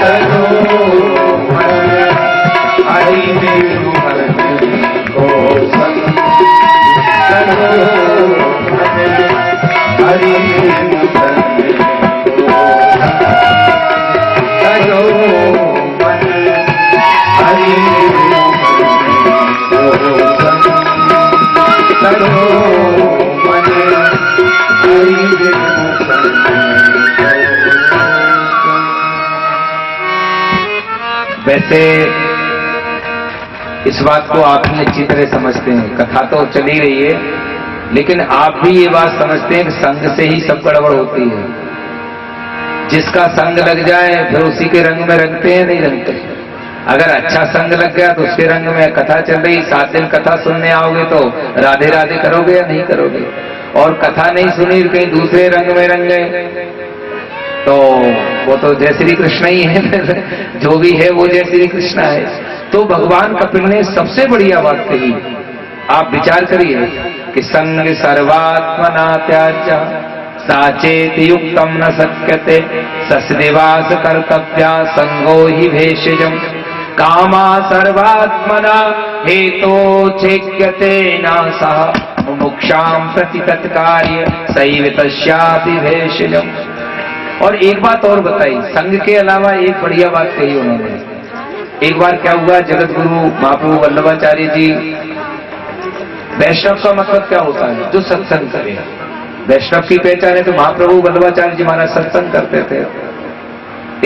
तजो हरि देव को संग तजो हरि देव को तजो हरि देव को संग तजो हरि देव वैसे इस बात को आप ही अच्छी तरह समझते हैं, कथा तो चली रही है, लेकिन आप भी ये बात समझते हैं कि संग से ही सब गड़बड़ होती है। जिसका संग लग जाए फिर उसी के रंग में रंगते हैं, नहीं रंगते। अगर अच्छा संग लग गया तो उसके रंग में कथा चल रही, 7 दिन कथा सुनने आओगे तो राधे राधे करोगे या नहीं करोगे, और कथा नहीं सुनी कहीं दूसरे रंग में रंग गए तो वो तो जय श्री कृष्ण ही है जो भी है वो जय श्री कृष्ण है। तो भगवान कपिल ने सबसे बढ़िया बात कही, आप विचार करिए कि संग सर्वात्मना त्याज्य साचेत युक्तम न शक्यते सस्निवास कर्तव्या संगो हि भेषजम कामा सर्वात्मना हेतो चेक्यते नासा मुमुक्षाम प्रति तत्कार्य सैव तस्यापि भेषजम। और एक बात और बताई, संग के अलावा एक बढ़िया बात कही उन्होंने। एक बार क्या हुआ, जगत गुरु महाप्रभु वल्लभाचार्य जी, वैष्णव का मतलब क्या होता है, जो सत्संग करे। वैष्णव की पहचान है तो महाप्रभु वल्लभाचार्य जी महाराज सत्संग करते थे।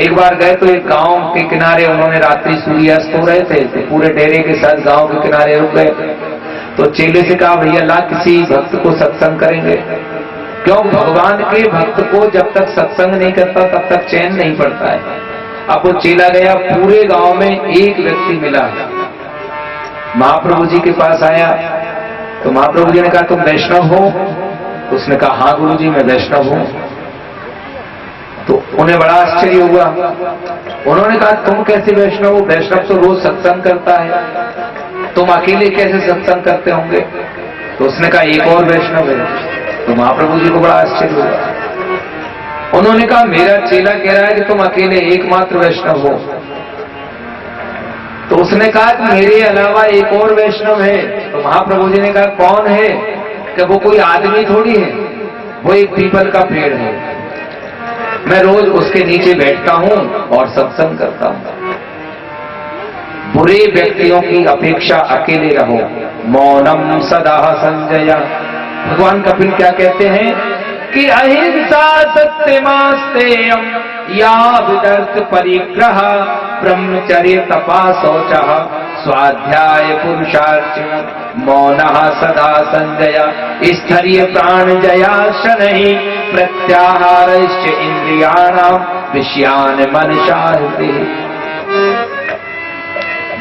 एक बार गए तो एक गांव के किनारे उन्होंने रात्रि सूर्यास्त हो रहे थे, तो पूरे डेरे के साथ गांव के किनारे रुक गए। तो चेले से कहा, भैया ला किसी भक्त को सत्संग करेंगे। क्यों, भगवान के भक्त को जब तक सत्संग नहीं करता तब तक चैन नहीं पड़ता है। अब वो चेला गया, पूरे गांव में एक व्यक्ति मिला, महाप्रभु जी के पास आया। तो महाप्रभु जी ने कहा, तुम वैष्णव हो? उसने कहा, हाँ गुरु जी मैं वैष्णव हूं। तो उन्हें बड़ा आश्चर्य हुआ। उन्होंने कहा, तुम कैसे वैष्णव हो? वैष्णव तो रोज सत्संग करता है, तुम अकेले कैसे सत्संग करते होंगे? तो उसने कहा, एक और वैष्णव है। तो महाप्रभु जी को बड़ा आश्चर्य हुआ। उन्होंने कहा, मेरा चेला कह रहा है कि तुम अकेले एकमात्र वैष्णव हो। तो उसने कहा कि मेरे अलावा एक और वैष्णव है। तो महाप्रभु जी ने कहा, कौन है? कि वो कोई आदमी थोड़ी है, वो एक पीपल का पेड़ है, मैं रोज उसके नीचे बैठता हूं और सत्संग करता हूं। बुरे व्यक्तियों की अपेक्षा अकेले रहो, मौनम सदा संजय। भगवान कपिल क्या कहते हैं कि अहिंसा सत्यमास्तेयम या विदर्थ परिग्रह ब्रह्मचर्य तपा शौचः स्वाध्याय पुरुषार्थ मौनः सदा संजय स्थैर्य प्राण जया शनहि प्रत्याहारश्च इंद्रियाणां विषयान् मनसा हृदि।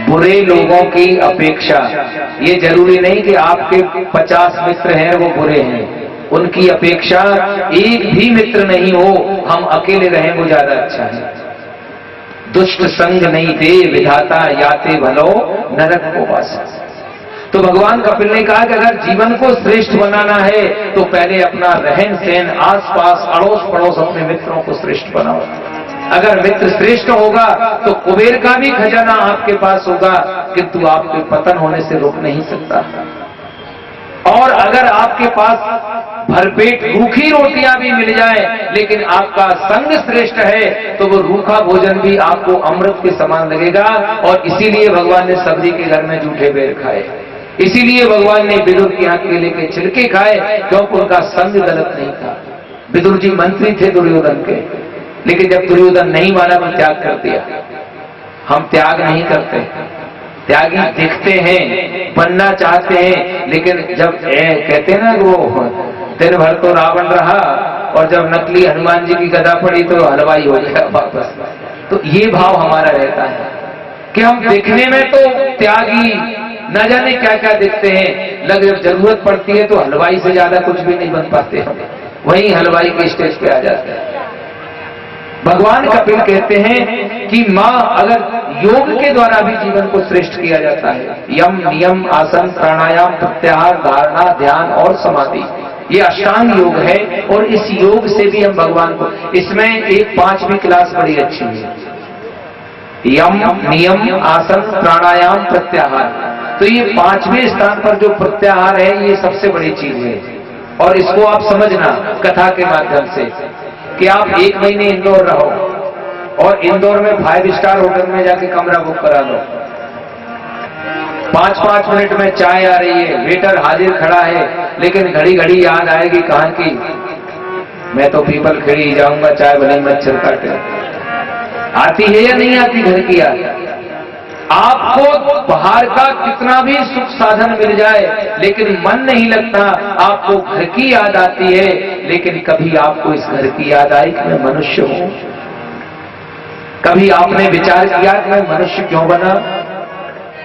बुरे लोगों की अपेक्षा, ये जरूरी नहीं कि आपके 50 मित्र हैं वो बुरे हैं, उनकी अपेक्षा एक भी मित्र नहीं हो, हम अकेले रहें वो ज्यादा अच्छा है। दुष्ट संग नहीं दे विधाता याते भलो नरक को वास। तो भगवान कपिल ने कहा कि अगर जीवन को श्रेष्ठ बनाना है तो पहले अपना रहन सहन, आसपास अड़ोस पड़ोस अपने मित्रों को श्रेष्ठ बनाओ। अगर मित्र श्रेष्ठ होगा तो कुबेर का भी खजाना आपके पास होगा, किंतु आपके पतन होने से रोक नहीं सकता। और अगर आपके पास भरपेट रूखी रोटियां भी मिल जाए, लेकिन आपका संग श्रेष्ठ है तो वो रूखा भोजन भी आपको अमृत के समान लगेगा। और इसीलिए भगवान ने सब्जी के घर में जूठे बेर खाए, इसीलिए भगवान ने विदुर के यहाँ केले के छिलके खाए, क्योंकि उनका संग गलत नहीं था। विदुर जी मंत्री थे दुर्योधन के, लेकिन जब दुर्योधन नहीं माना तो त्याग कर दिया। हम त्याग नहीं करते, त्यागी दिखते हैं, बनना चाहते हैं, लेकिन जब कहते हैं ना वो दिन भर तो रावण रहा और जब नकली हनुमान जी की गदा पड़ी तो हलवाई हो गया वापस। तो ये भाव हमारा रहता है कि हम दिखने में तो त्यागी न जाने क्या क्या दिखते हैं, लग जब जरूरत पड़ती है तो हलवाई से ज्यादा कुछ भी नहीं बन पाते हम, वहीं हलवाई के स्टेज पे आ जाते हैं। भगवान कपिल कहते हैं कि मां अगर योग के द्वारा भी जीवन को श्रेष्ठ किया जाता है, यम नियम आसन प्राणायाम प्रत्याहार धारणा ध्यान और समाधि, ये अष्टांग योग है। और इस योग से भी हम भगवान को, इसमें एक 5वीं क्लास बड़ी अच्छी है, यम नियम आसन प्राणायाम प्रत्याहार। तो ये 5वें स्थान पर जो प्रत्याहार है ये सबसे बड़ी चीज है। और इसको आप समझना कथा के माध्यम से कि आप 1 महीने इंदौर रहो और इंदौर में 5 स्टार होटल में जाके कमरा बुक करा लो, 5-5 मिनट में चाय आ रही है, वेटर हाजिर खड़ा है, लेकिन घड़ी घड़ी याद आएगी कहां की, मैं तो पीपल खड़ी जाऊंगा चाय भले मच्छर काटे। आती है या नहीं आती घर की याद? आपको बाहर का कितना भी सुख साधन मिल जाए लेकिन मन नहीं लगता, आपको घर की याद आती है, लेकिन कभी आपको इस घर की याद आई कि मैं मनुष्य हूं? कभी आपने विचार किया कि मैं मनुष्य क्यों बना?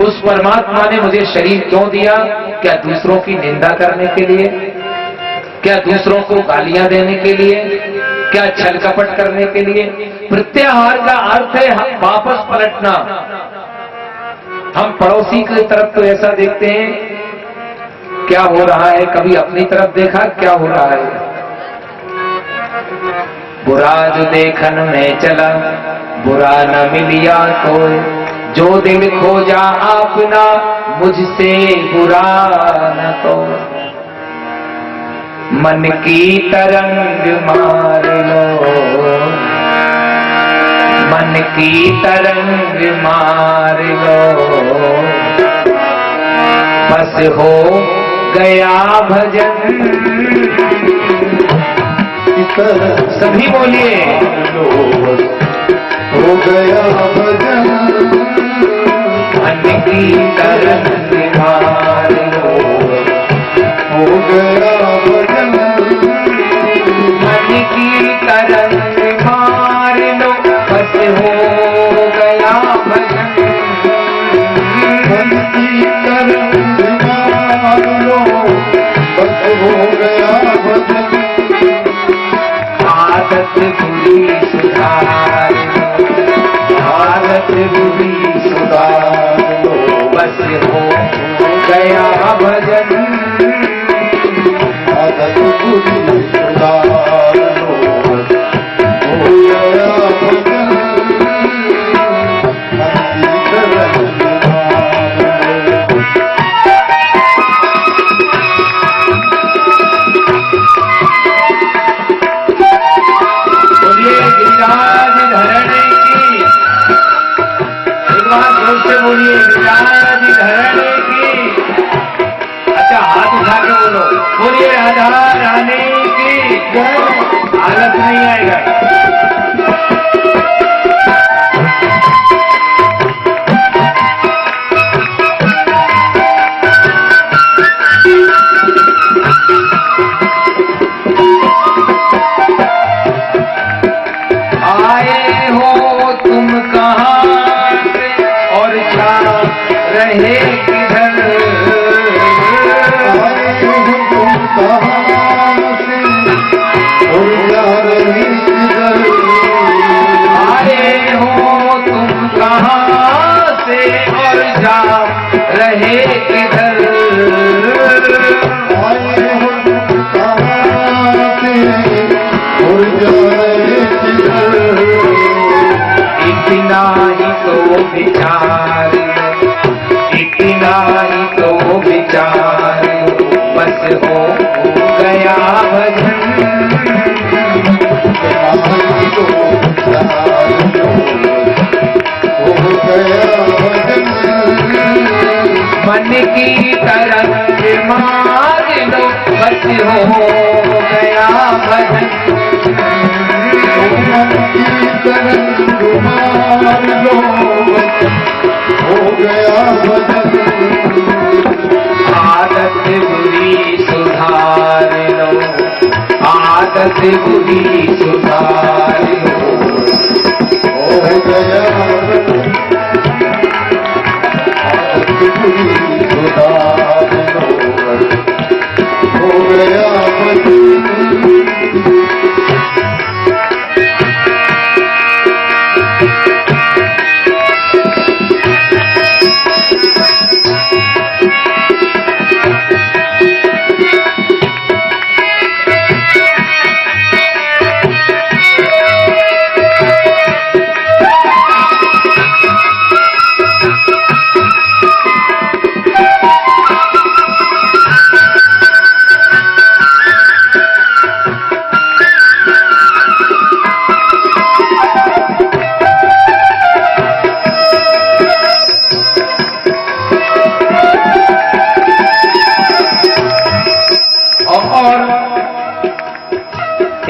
उस परमात्मा ने मुझे शरीर क्यों दिया? क्या दूसरों की निंदा करने के लिए? क्या दूसरों को गालियां देने के लिए? क्या छल कपट करने के लिए? प्रत्याहार का अर्थ है वापस पलटना। हम पड़ोसी की तरफ तो ऐसा देखते हैं क्या हो रहा है, कभी अपनी तरफ देखा क्या हो रहा है? बुरा जो देखन में चला बुरा न मिलिया तो, जो दिल खोजा आपना मुझसे बुरा न तो। मन की तरंग मार लो, मन की तरंग मार लो, बस हो गया भजन। सभी बोलिए, हो गया भजन। मन की तरंग मार लो, हो गया भजन। मन की तरंग मार लो, बस हो गया भजन। मन की तरंग मार लो, बस हो गया भजन। आदत बुरी सुधार लो, आदत बुरी सुधार लो, बस हो गया भजन। आदत बुरी सुधार लो, हो गया भजन। मन की तरंग मार लो। बोलिए विराज धरने की। अच्छा हाथ उठा के बोलो, बोलिए राधा रानी की जय। आलस नहीं आएगा। आए हो तुम कहाँ से और जा रहे किधर? आए हो तुम कहाँ से और जा रहे किधर? आए हो तुम कहाँ से और जा रहे किधर? आए हो तुम कहाँ से और जा रहे किधर? इतना ही तो विचार, इतना ही तो विचार, बस हो गया भजन। हो गया भजन। मन की तरंग मार लो, बस हो गया भजन। मन की तरंग मार लो, हो गया भजन। आदत बुरी सुधार लो, आदत बुरी सुधार लो, हो गया भजन। आदत बुरी सुधार लो, हो गया भजन।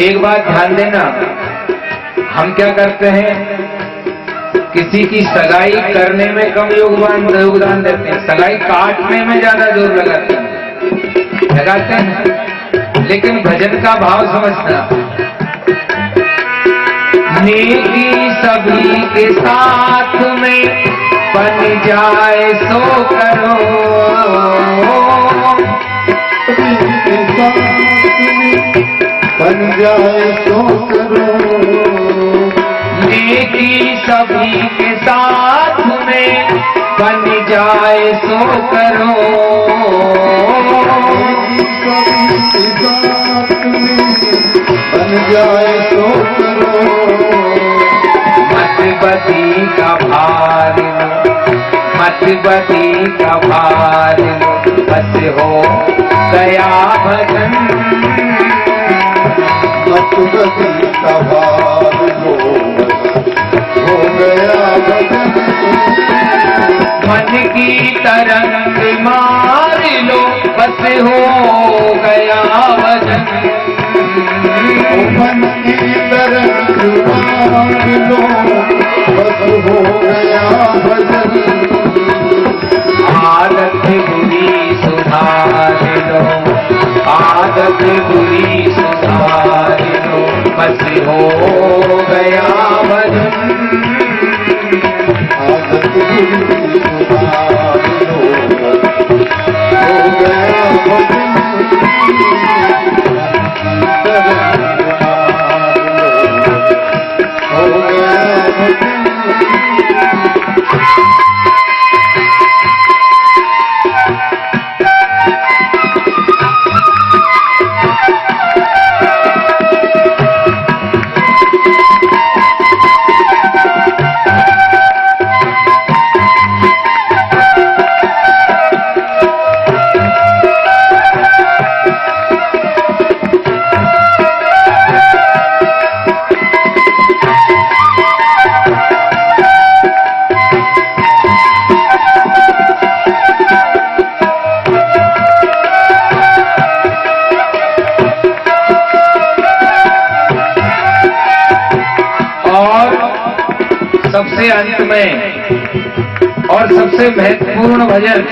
एक बात ध्यान देना, हम क्या करते हैं, किसी की सगाई करने में कम योगदान देते हैं, सगाई काटने में ज्यादा जोर लगाते हैं। लेकिन भजन का भाव समझना, नेकी सभी के साथ में बन जाए सो करो, सभी के साथ में बन जाए सो करो। नेकी सभी के साथ में बन जाए सो करो, सभी के साथ में बन जाए सो करो। मत बदी का भार लो, मत बदी का भार लो, बस हो गया भजन। मत बदी का भार लो, हो गया भजन। मन की तरंग मार लो, बस हो गया भजन। मन की तरंग मार लो, बस हो गया भजन। आदत बुरी सुधार लो, आदत बुरी सुधार लो, बस हो गया भजन। आदत बुरी सुधार लो, हो गया भजन। तरंग मार लो, हो गया भजन। सबसे अंत में और सबसे महत्वपूर्ण भजन,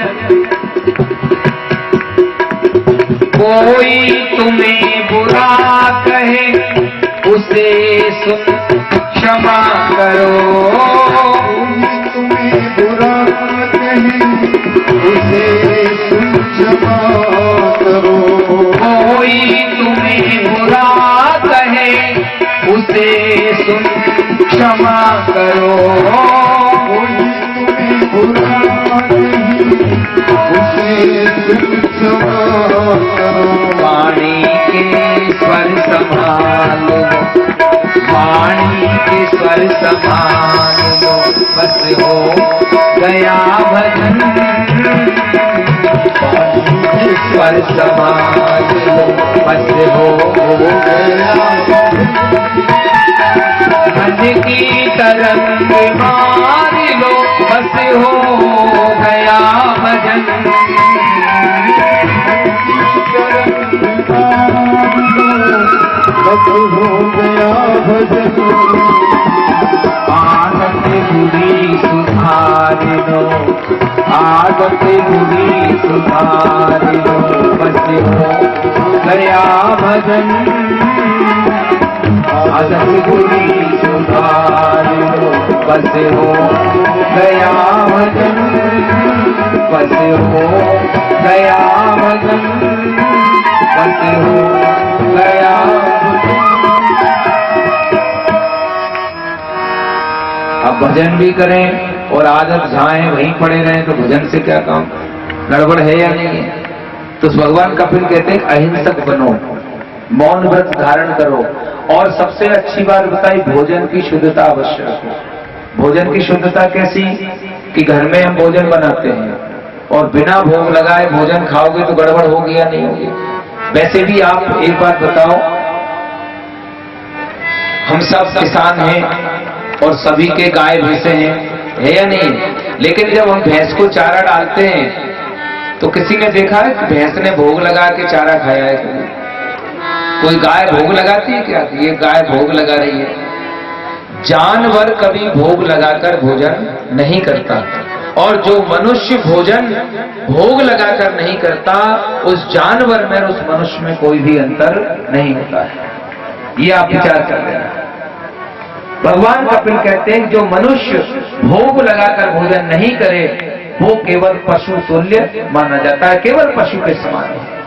कोई तुम्हें बुरा कहे उसे सुन क्षमा करो, कोई तुम्हें बुरा कहे उसे सुन क्षमा करो, कोई तुम्हें बुरा कहे उसे सुन क्षमा करो, कोई तुम्हें बुरा कहे उसे सुन क्षमा करो, वाणी के स्वर संभाल लो, वाणी के स्वर संभाल लो, बस हो गया भजन, स्वर संभाल लो, बस हो गया मन की तरंग मार लो, बस हो गया भजन, बस हो गया भजन, आदत बुरी सुधार लो, आदत बुरी सुधार लो, बस हो गया भजन, आदत बुरी सुधार लो, बस हो गया भजन, बस हो गया भजन, बस हो गया भजन। अब भजन भी करें और आदत जाएं वहीं पड़े रहें तो भजन से क्या काम, गड़बड़ है या नहीं है? तो भगवान कपिल कहते हैं अहिंसक बनो, मौन व्रत धारण करो, और सबसे अच्छी बात बताई भोजन की शुद्धता अवश्य रखो। भोजन की शुद्धता कैसी कि घर में हम भोजन बनाते हैं और बिना भोग लगाए भोजन खाओगे तो गड़बड़ होगी या नहीं होगी? वैसे भी आप एक बात बताओ, हम सब किसान हैं और सभी के गाय भैंसे हैं, है या नहीं? लेकिन जब हम भैंस को चारा डालते हैं तो किसी ने देखा है कि भैंस ने भोग लगा के चारा खाया है? कोई गाय भोग लगाती है क्या? ये गाय भोग लगा रही है। जानवर कभी भोग लगाकर भोजन नहीं करता, और जो मनुष्य भोजन भोग लगाकर नहीं करता उस जानवर में और उस मनुष्य में कोई भी अंतर नहीं होता है। ये आप विचार कर लेना। भगवान कपिल कहते हैं जो मनुष्य भोग लगाकर भोजन नहीं करे वो केवल पशु तुल्य माना जाता है, केवल पशु के समान है।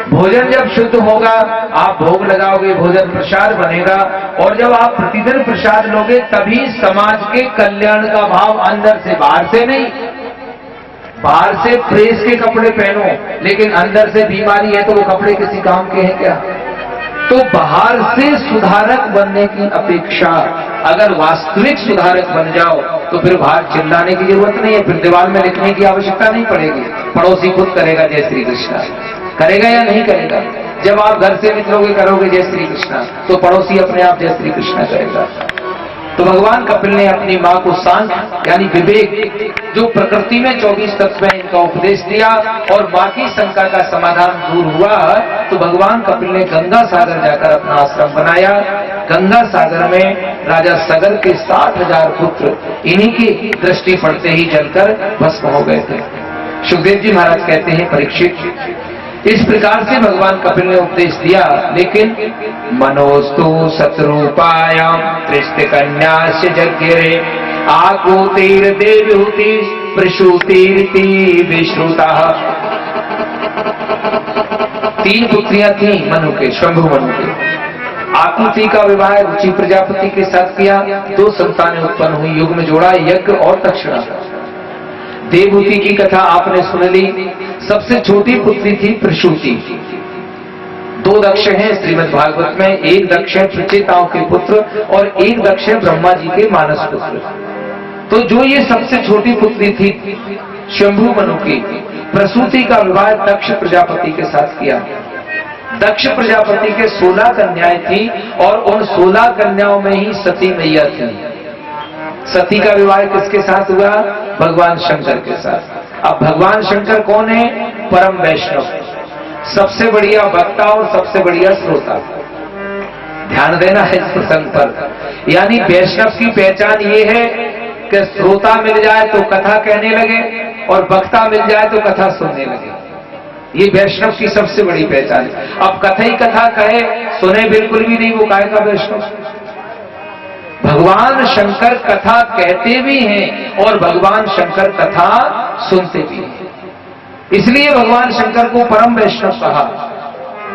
भोजन जब शुद्ध होगा आप भोग लगाओगे, भोजन प्रसाद बनेगा, और जब आप प्रतिदिन प्रसाद लोगे तभी समाज के कल्याण का भाव, अंदर से बाहर से नहीं। बाहर से प्रेस के कपड़े पहनो लेकिन अंदर से बीमारी है तो वो कपड़े किसी काम के हैं क्या? तो बाहर से सुधारक बनने की अपेक्षा अगर वास्तविक सुधारक बन जाओ तो फिर बाहर चिल्लाने की जरूरत नहीं है, फिर दीवार में लिखने की आवश्यकता नहीं पड़ेगी। पड़ोसी खुद करेगा जय श्री कृष्णा, करेगा या नहीं करेगा? जब आप घर से निकलोगे करोगे जय श्री कृष्णा तो पड़ोसी अपने आप जय श्री कृष्णा करेगा। तो भगवान कपिल ने अपनी मां को शांत यानी विवेक, जो प्रकृति में 24 तत्व है, इनका उपदेश दिया और बाकी शंका का समाधान दूर हुआ। तो भगवान कपिल ने गंगा सागर जाकर अपना आश्रम बनाया। गंगा सागर में राजा सगर के 60,000 पुत्र इन्हीं की दृष्टि पड़ते ही जलकर भस्म हो गए थे। सुखदेव जी महाराज कहते हैं परीक्षित, इस प्रकार से भगवान कपिल ने उपदेश दिया, लेकिन मनोस्तु शत्रुपायाम त्रिष्ट कन्यास्य जज्ञरे आकुतिर देवहूति प्रसूतिर्ति विश्रुता। 3 पुत्रियां थी मनु के, शंभु मनु के। आकुति का विवाह रुचि प्रजापति के साथ किया, 2 संतानें उत्पन्न हुई, युग में जोड़ा यज्ञ और दक्षिणा। देवहूति की कथा आपने सुन ली। सबसे छोटी पुत्री थी प्रसूति। 2 दक्ष हैं श्रीमद् भागवत में, एक दक्ष है प्रचेताओं के पुत्र और एक दक्ष है ब्रह्मा जी के मानस पुत्र। तो जो ये सबसे छोटी पुत्री थी शंभु मनु की, प्रसूति का विवाह दक्ष प्रजापति के साथ किया। दक्ष प्रजापति के 16 कन्याएं थी और उन 16 कन्याओं में ही सती मैया थी। सती का विवाह किसके साथ हुआ? भगवान शंकर के साथ। अब भगवान शंकर कौन है? परम वैष्णव, सबसे बढ़िया वक्ता और सबसे बढ़िया श्रोता। ध्यान देना है इस प्रसंग पर। यानी वैष्णव की पहचान ये है कि श्रोता मिल जाए तो कथा कहने लगे और वक्ता मिल जाए तो कथा सुनने लगे। ये वैष्णव की सबसे बड़ी पहचान है। अब कथा ही कथा कहे, सुने बिल्कुल भी नहीं, वो काहे का वैष्णव? भगवान शंकर कथा कहते भी हैं और भगवान शंकर कथा सुनते भी हैं, इसलिए भगवान शंकर को परम वैष्णव कहा।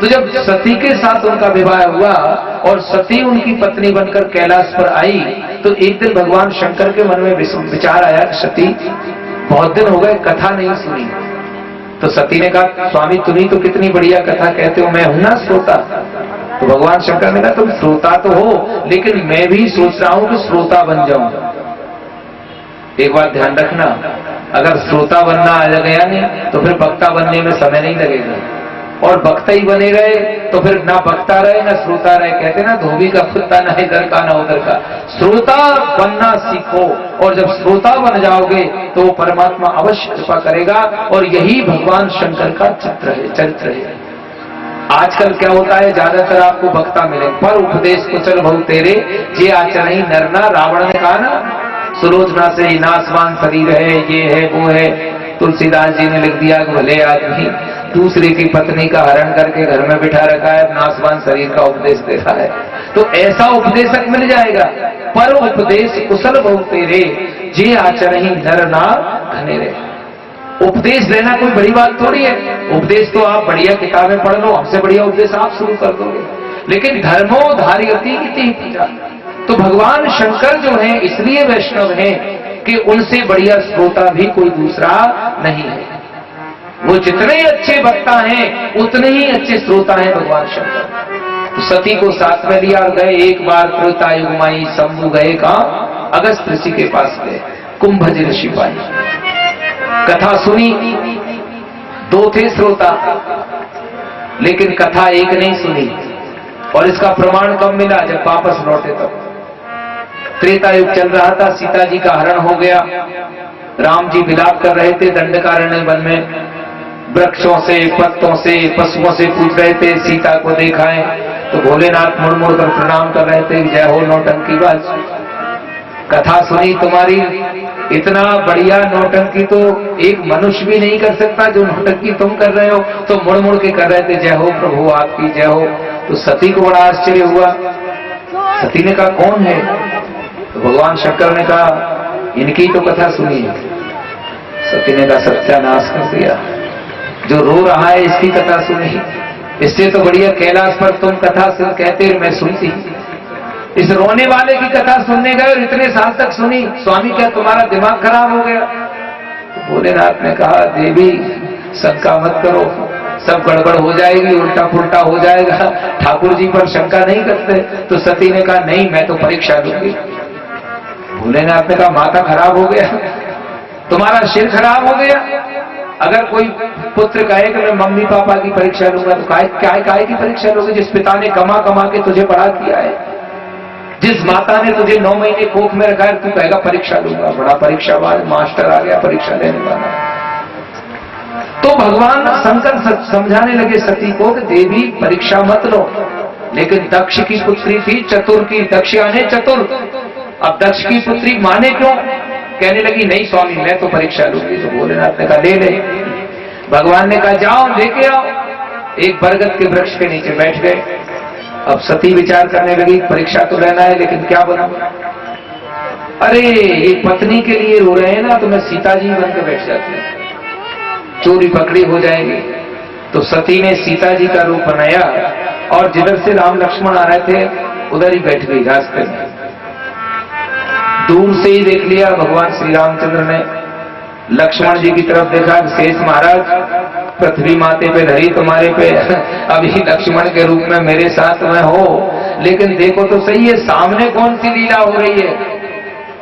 तो जब सती के साथ उनका विवाह हुआ और सती उनकी पत्नी बनकर कैलाश पर आई, तो एक दिन भगवान शंकर के मन में विचार आया कि सती, बहुत दिन हो गए कथा नहीं सुनी। तो सती ने कहा, स्वामी तुम्ही तो कितनी बढ़िया कथा कहते हो, मैं हूं ना श्रोता। तो भगवान शंकर ने कहा, तुम श्रोता तो हो, लेकिन मैं भी सोच रहा हूं कि श्रोता बन जाऊं। एक बात ध्यान रखना, अगर श्रोता बनना आ गया नहीं तो फिर वक्ता बनने में समय नहीं लगेगा, और वक्ता ही बने रहे तो फिर ना वक्ता रहे ना श्रोता रहे। कहते ना, धोबी का कुत्ता ना इधर का ना उधर का। श्रोता बनना सीखो, और जब श्रोता बन जाओगे तो वो परमात्मा अवश्य कृपा करेगा। और यही भगवान शंकर का चरित्र है। आजकल क्या होता है, ज्यादातर आपको वक्ता मिले, पर उपदेश को चल बहु तेरे जे आचरण नरना। रावण ने कहा ना, सुलोचना से ही नासवान शरीर है, ये है वो है। तुलसीदास जी ने लिख दिया कि भले आदमी दूसरे की पत्नी का हरण करके घर में बिठा रखा है, नासवान शरीर का उपदेश दे रहा है। तो ऐसा उपदेशक मिल जाएगा, पर उपदेश कुशल बहु तेरे जे आचरण नर ना घने रहे। उपदेश देना कोई बड़ी बात थोड़ी है। उपदेश तो आप बढ़िया किताबें पढ़ लो, हमसे बढ़िया उपदेश आप शुरू कर दोगे, लेकिन धर्मो धार्यति इति पूजा। तो भगवान शंकर जो हैं इसलिए वैष्णव हैं कि उनसे बढ़िया श्रोता भी कोई दूसरा नहीं है। वो जितने अच्छे वक्ता हैं उतने ही अच्छे श्रोता हैं भगवान शंकर। तो सती को साथ में लिया और गए। एक बार त्रेतायुगमाई शंभु गए कहां? अगस्त ऋषि के पास गए। कुंभज ऋषि पाई, कथा सुनी। दो थे श्रोता, लेकिन कथा एक नहीं सुनी। और इसका प्रमाण कब मिला? जब वापस लौटे तब। त्रेता युग चल रहा था, सीता जी का हरण हो गया। राम जी विलाप कर रहे थे दंडकारण्य वन में, वृक्षों से, पत्तों से, पशुओं से पूछ रहे थे सीता को देखा है। तो भोलेनाथ मुड़ मुड़ कर प्रणाम कर रहे थे, जय हो नौटंकीबाज। कथा सुनी तुम्हारी, इतना बढ़िया नौटंकी तो एक मनुष्य भी नहीं कर सकता जो नौटंकी तुम कर रहे हो। तो मुड़ मुड़ के कर रहे थे, जय हो प्रभु आपकी जय हो। तो सती को बड़ा आश्चर्य हुआ। सती ने कहा, कौन है? तो भगवान शंकर ने कहा, इनकी तो कथा सुनी है। सती ने कहा, सत्यानाश कर दिया, जो रो रहा है इसकी कथा सुनी। इससे तो बढ़िया कैलाश पर तुम कथा कहते मैं सुनती। इस रोने वाले की कथा सुनने गए और इतने साल तक सुनी। स्वामी क्या तुम्हारा दिमाग खराब हो गया? तो भोलेनाथ ने कहा, देवी शंका मत करो, सब गड़बड़ हो जाएगी, उल्टा पुल्टा हो जाएगा, ठाकुर जी पर शंका नहीं करते। तो सती ने कहा, नहीं मैं तो परीक्षा लूंगी। भोलेनाथ ने कहा, माथा खराब हो गया, तुम्हारा सिर खराब हो गया। अगर कोई पुत्र कहे कि मैं मम्मी पापा की परीक्षा लूंगा, तो काय की परीक्षा लोगे? जिस पिता ने कमा कमा के तुझे पढ़ा किया है, जिस माता ने तुझे 9 महीने कोख में रखा है, तू कहेगा परीक्षा लूंगा? बड़ा परीक्षावाद मास्टर आ गया, परीक्षा लेने वाला। तो भगवान शंकर समझाने लगे सती को कि देवी परीक्षा मत लो। लेकिन दक्ष की पुत्री थी चतुर की, दक्ष यानी चतुर। अब दक्ष की पुत्री माने क्यों? कहने लगी, नहीं स्वामी मैं तो परीक्षा लूंगी। तो भोलेनाथ ने कहा, ले ले। भगवान ने कहा, जाओ लेके आओ। एक बरगद के वृक्ष के नीचे बैठ गए। अब सती विचार करने लगी, परीक्षा तो लेना है, लेकिन क्या बनाऊं? अरे एक पत्नी के लिए रो रहे हैं ना, तो मैं सीता जी बन के बैठ जाती हूँ, चोरी पकड़ी हो जाएगी। तो सती ने सीता जी का रूप बनाया और जिधर से राम लक्ष्मण आ रहे थे उधर ही बैठ गई रास्ते में। दूर से ही देख लिया भगवान श्री रामचंद्र ने। लक्ष्मण जी की तरफ देखा, शेष महाराज पृथ्वी माते पे धरी तुम्हारे पे, अभी लक्ष्मण के रूप में मेरे साथ में हो, लेकिन देखो तो सही है सामने कौन सी लीला हो रही है।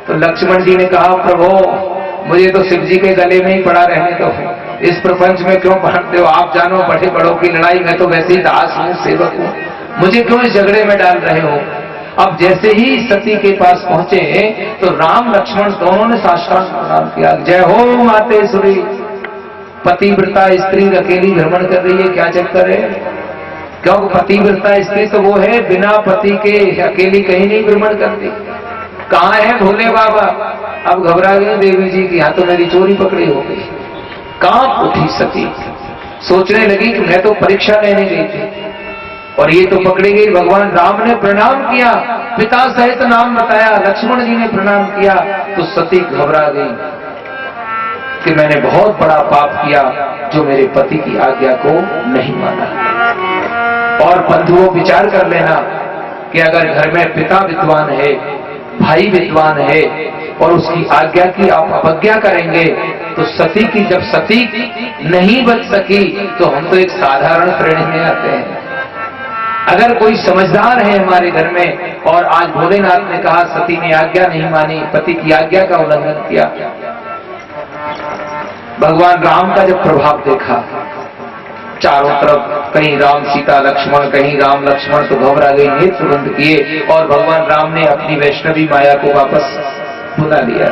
तो लक्ष्मण जी ने कहा, प्रभु मुझे तो शिव जी के गले में ही पड़ा रहने दो, इस प्रपंच में क्यों बांटते हो? आप जानो बड़े बड़ों की लड़ाई, मैं तो वैसे ही दास हूँ, सेवक हूँ, मुझे क्यों इस झगड़े में डाल रहे हो? अब जैसे ही सती के पास पहुंचे तो राम लक्ष्मण दोनों ने साष्टांग प्रणाम किया, जय हो मातेश्वरी। पतिव्रता स्त्री अकेली भ्रमण कर रही है, क्या चक्कर है? क्योंकि पतिव्रता स्त्री तो वो है बिना पति के अकेली कहीं नहीं भ्रमण करती। कहाँ है भोले बाबा? अब घबरा गए देवी जी की, यहाँ तो मेरी चोरी पकड़ी हो गई। कांप उठी सती, सोचने लगी कि मैं तो परीक्षा लेने गई थी और ये तो पकड़ी गई। भगवान राम ने प्रणाम किया, पिता सहित नाम बताया, लक्ष्मण जी ने प्रणाम किया, तो सती घबरा गई कि मैंने बहुत बड़ा पाप किया जो मेरे पति की आज्ञा को नहीं माना। और बंधुओं विचार कर लेना कि अगर घर में पिता विद्वान है, भाई विद्वान है और उसकी आज्ञा की आप अवज्ञा करेंगे तो सती की, जब सती नहीं बच सकी तो हम तो एक साधारण श्रेणी में आते हैं। अगर कोई समझदार है हमारे घर में और आज भोलेनाथ ने कहा सती ने आज्ञा नहीं मानी, पति की आज्ञा का उल्लंघन किया, भगवान राम का जब प्रभाव देखा चारों तरफ, कहीं राम सीता लक्ष्मण, कहीं राम लक्ष्मण, तो घबरा गई, नेत्र बंद किए और भगवान राम ने अपनी वैष्णवी माया को वापस बुला लिया।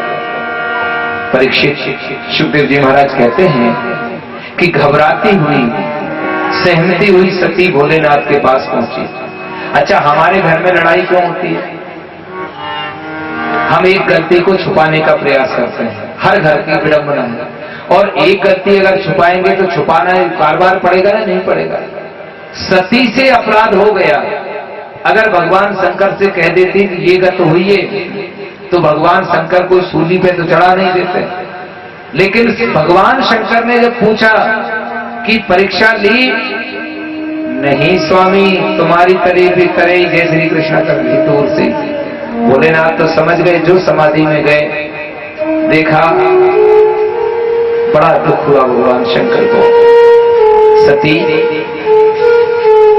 परीक्षित सुखदेव जी महाराज कहते हैं कि घबराती हुई, सहमती हुई सती भोलेनाथ के पास पहुंची। अच्छा, हमारे घर में लड़ाई क्यों होती है? हम एक गलती को छुपाने का प्रयास करते हैं, हर घर की विडंबना है। और एक गलती अगर छुपाएंगे तो छुपाना बार बार पड़ेगा या नहीं पड़ेगा? सती से अपराध हो गया। अगर भगवान शंकर से कह देती कि ये गत हुई है तो भगवान शंकर को सूली पे तो चढ़ा नहीं देते। लेकिन भगवान शंकर ने जब पूछा कि परीक्षा ली, नहीं स्वामी, तुम्हारी तारीफ भी करे जय श्री कृष्ण कर ली दूर से। भोलेनाथ तो समझ गए, जो समाधि में गए, देखा बड़ा दुख हुआ भगवान शंकर को। सती,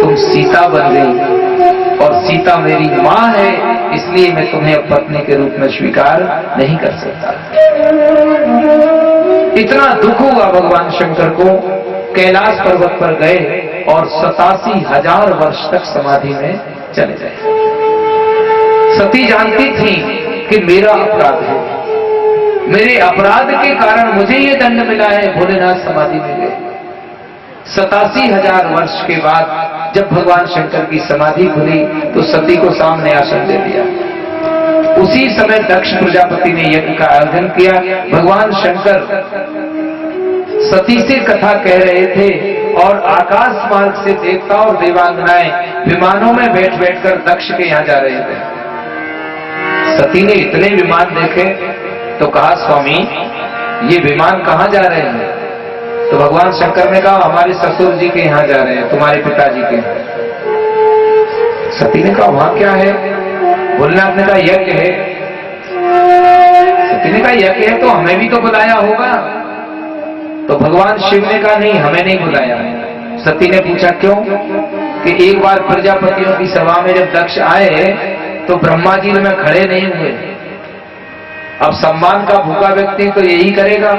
तुम सीता बन गई और सीता मेरी मां है, इसलिए मैं तुम्हें पत्नी के रूप में स्वीकार नहीं कर सकता। इतना दुख हुआ भगवान शंकर को, कैलाश पर्वत पर गए और 87,000 वर्ष तक समाधि में चले गए। सती जानती थी कि मेरा अपराध है, मेरे अपराध के कारण मुझे ये दंड मिला है। भोलेनाथ समाधि में गए। 87,000 वर्ष के बाद जब भगवान शंकर की समाधि खुली तो सती को सामने आसन दे दिया। उसी समय दक्ष प्रजापति ने यज्ञ का आयोजन किया। भगवान शंकर सती से कथा कह रहे थे और आकाश मार्ग से देवता और देवांगनाएं विमानों में बैठ बैठकर दक्ष के यहां जा रहे थे। सती ने इतने विमान देखे तो कहा, स्वामी ये विमान कहां जा रहे हैं? तो भगवान शंकर ने कहा, हमारे ससुर जी के यहां जा रहे हैं, तुम्हारे पिताजी के। सती ने कहा, वहां क्या है? भोलेनाथ ने कहा, यज्ञ है। सती ने कहा, यज्ञ है तो हमें भी तो बुलाया होगा। तो भगवान शिव ने कहा, नहीं, हमें नहीं बुलाया। सती ने पूछा, क्यों? कि एक बार प्रजापतियों की सभा में जब दक्ष आए तो ब्रह्मा जी में खड़े नहीं हुए। अब सम्मान का भूखा व्यक्ति तो यही करेगा।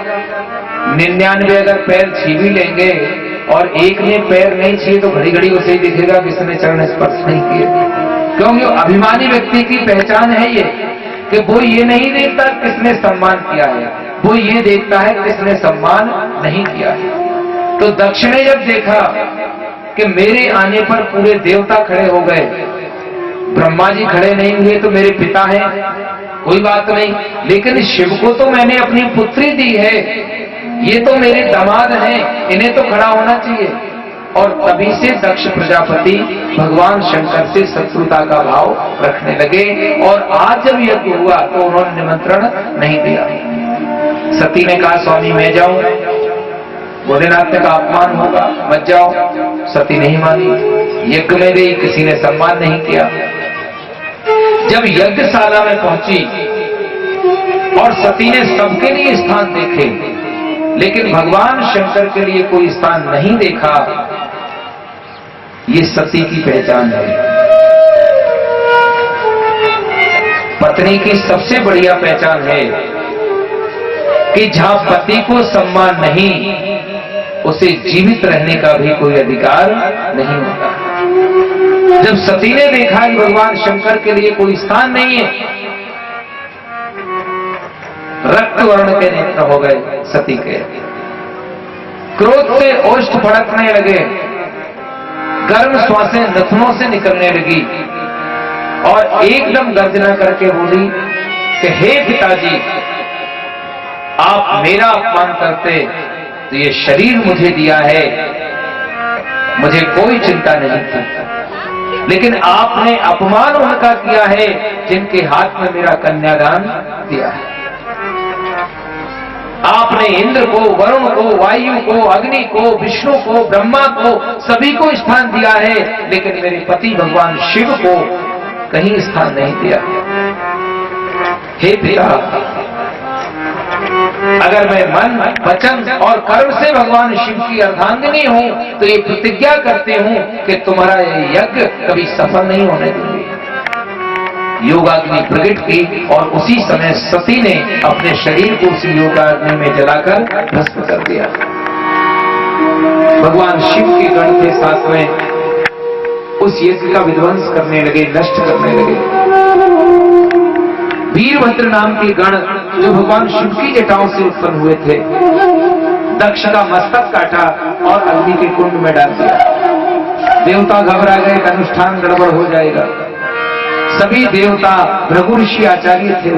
99 अगर पैर छीन भी लेंगे और एक ने पैर नहीं छीए तो घड़ी घड़ी उसे ही दिखेगा किसने चरण स्पर्श नहीं किए। क्योंकि अभिमानी व्यक्ति की पहचान है ये कि वो ये नहीं देखता किसने सम्मान किया है, वो ये देखता है किसने सम्मान नहीं किया है। तो दक्ष ने जब देखा कि मेरे आने पर पूरे देवता खड़े हो गए, ब्रह्मा जी खड़े नहीं हुए तो मेरे पिता हैं, कोई बात नहीं, लेकिन शिव को तो मैंने अपनी पुत्री दी है, ये तो मेरे दामाद हैं, इन्हें तो खड़ा होना चाहिए। और तभी से दक्ष प्रजापति भगवान शंकर से शत्रुता का भाव रखने लगे और आज जब यज्ञ हुआ तो उन्होंने निमंत्रण नहीं दिया। सती ने कहा, स्वामी मैं जाऊं। भोलेनाथ ने कहा, अपमान होगा, मत जाओ। सती नहीं मानी, यज्ञ में गई, किसी ने सम्मान नहीं किया। जब यज्ञशाला में पहुंची और सती ने सबके लिए स्थान देखे लेकिन भगवान शंकर के लिए कोई स्थान नहीं देखा, ये सती की पहचान है। पत्नी की सबसे बढ़िया पहचान है कि जहां पति को सम्मान नहीं, उसे जीवित रहने का भी कोई अधिकार नहीं होता। जब सती ने देखा कि भगवान शंकर के लिए कोई स्थान नहीं है, रक्त वर्ण के नेत्र हो गए सती के, क्रोध से ओष्ठ फड़कने लगे, गर्म श्वासें नथनों से निकलने लगी और एकदम गर्जना करके बोली कि हे पिताजी, आप मेरा अपमान करते तो ये शरीर मुझे दिया है, मुझे कोई चिंता नहीं थी, लेकिन आपने अपमान उनका किया है जिनके हाथ में मेरा कन्यादान दिया है। आपने इंद्र को, वरुण को, वायु को, अग्नि को, विष्णु को, ब्रह्मा को, सभी को स्थान दिया है, लेकिन मेरे पति भगवान शिव को कहीं स्थान नहीं दिया। हे पिता, अगर मैं मन, वचन और कर्म से भगवान शिव की अर्धांगिनी हूं तो ये प्रतिज्ञा करते हूं कि तुम्हारा ये यज्ञ कभी सफल नहीं होने दूंगी। योगाग्नि प्रकट की और उसी समय सती ने अपने शरीर को उसी योगाग्नि में जलाकर भस्म कर दिया। भगवान शिव के गण के साथ में उस यज्ञ का विध्वंस करने लगे, नष्ट करने लगे। वीरभद्र नाम के गण जो भगवान शिव की जटाओं से उत्पन्न हुए थे, दक्ष का मस्तक काटा और अग्नि के कुंड में डाल दिया। देवता घबरा गए, अनुष्ठान गड़बड़ हो जाएगा। सभी देवता भृगु ऋषि आचार्य थे।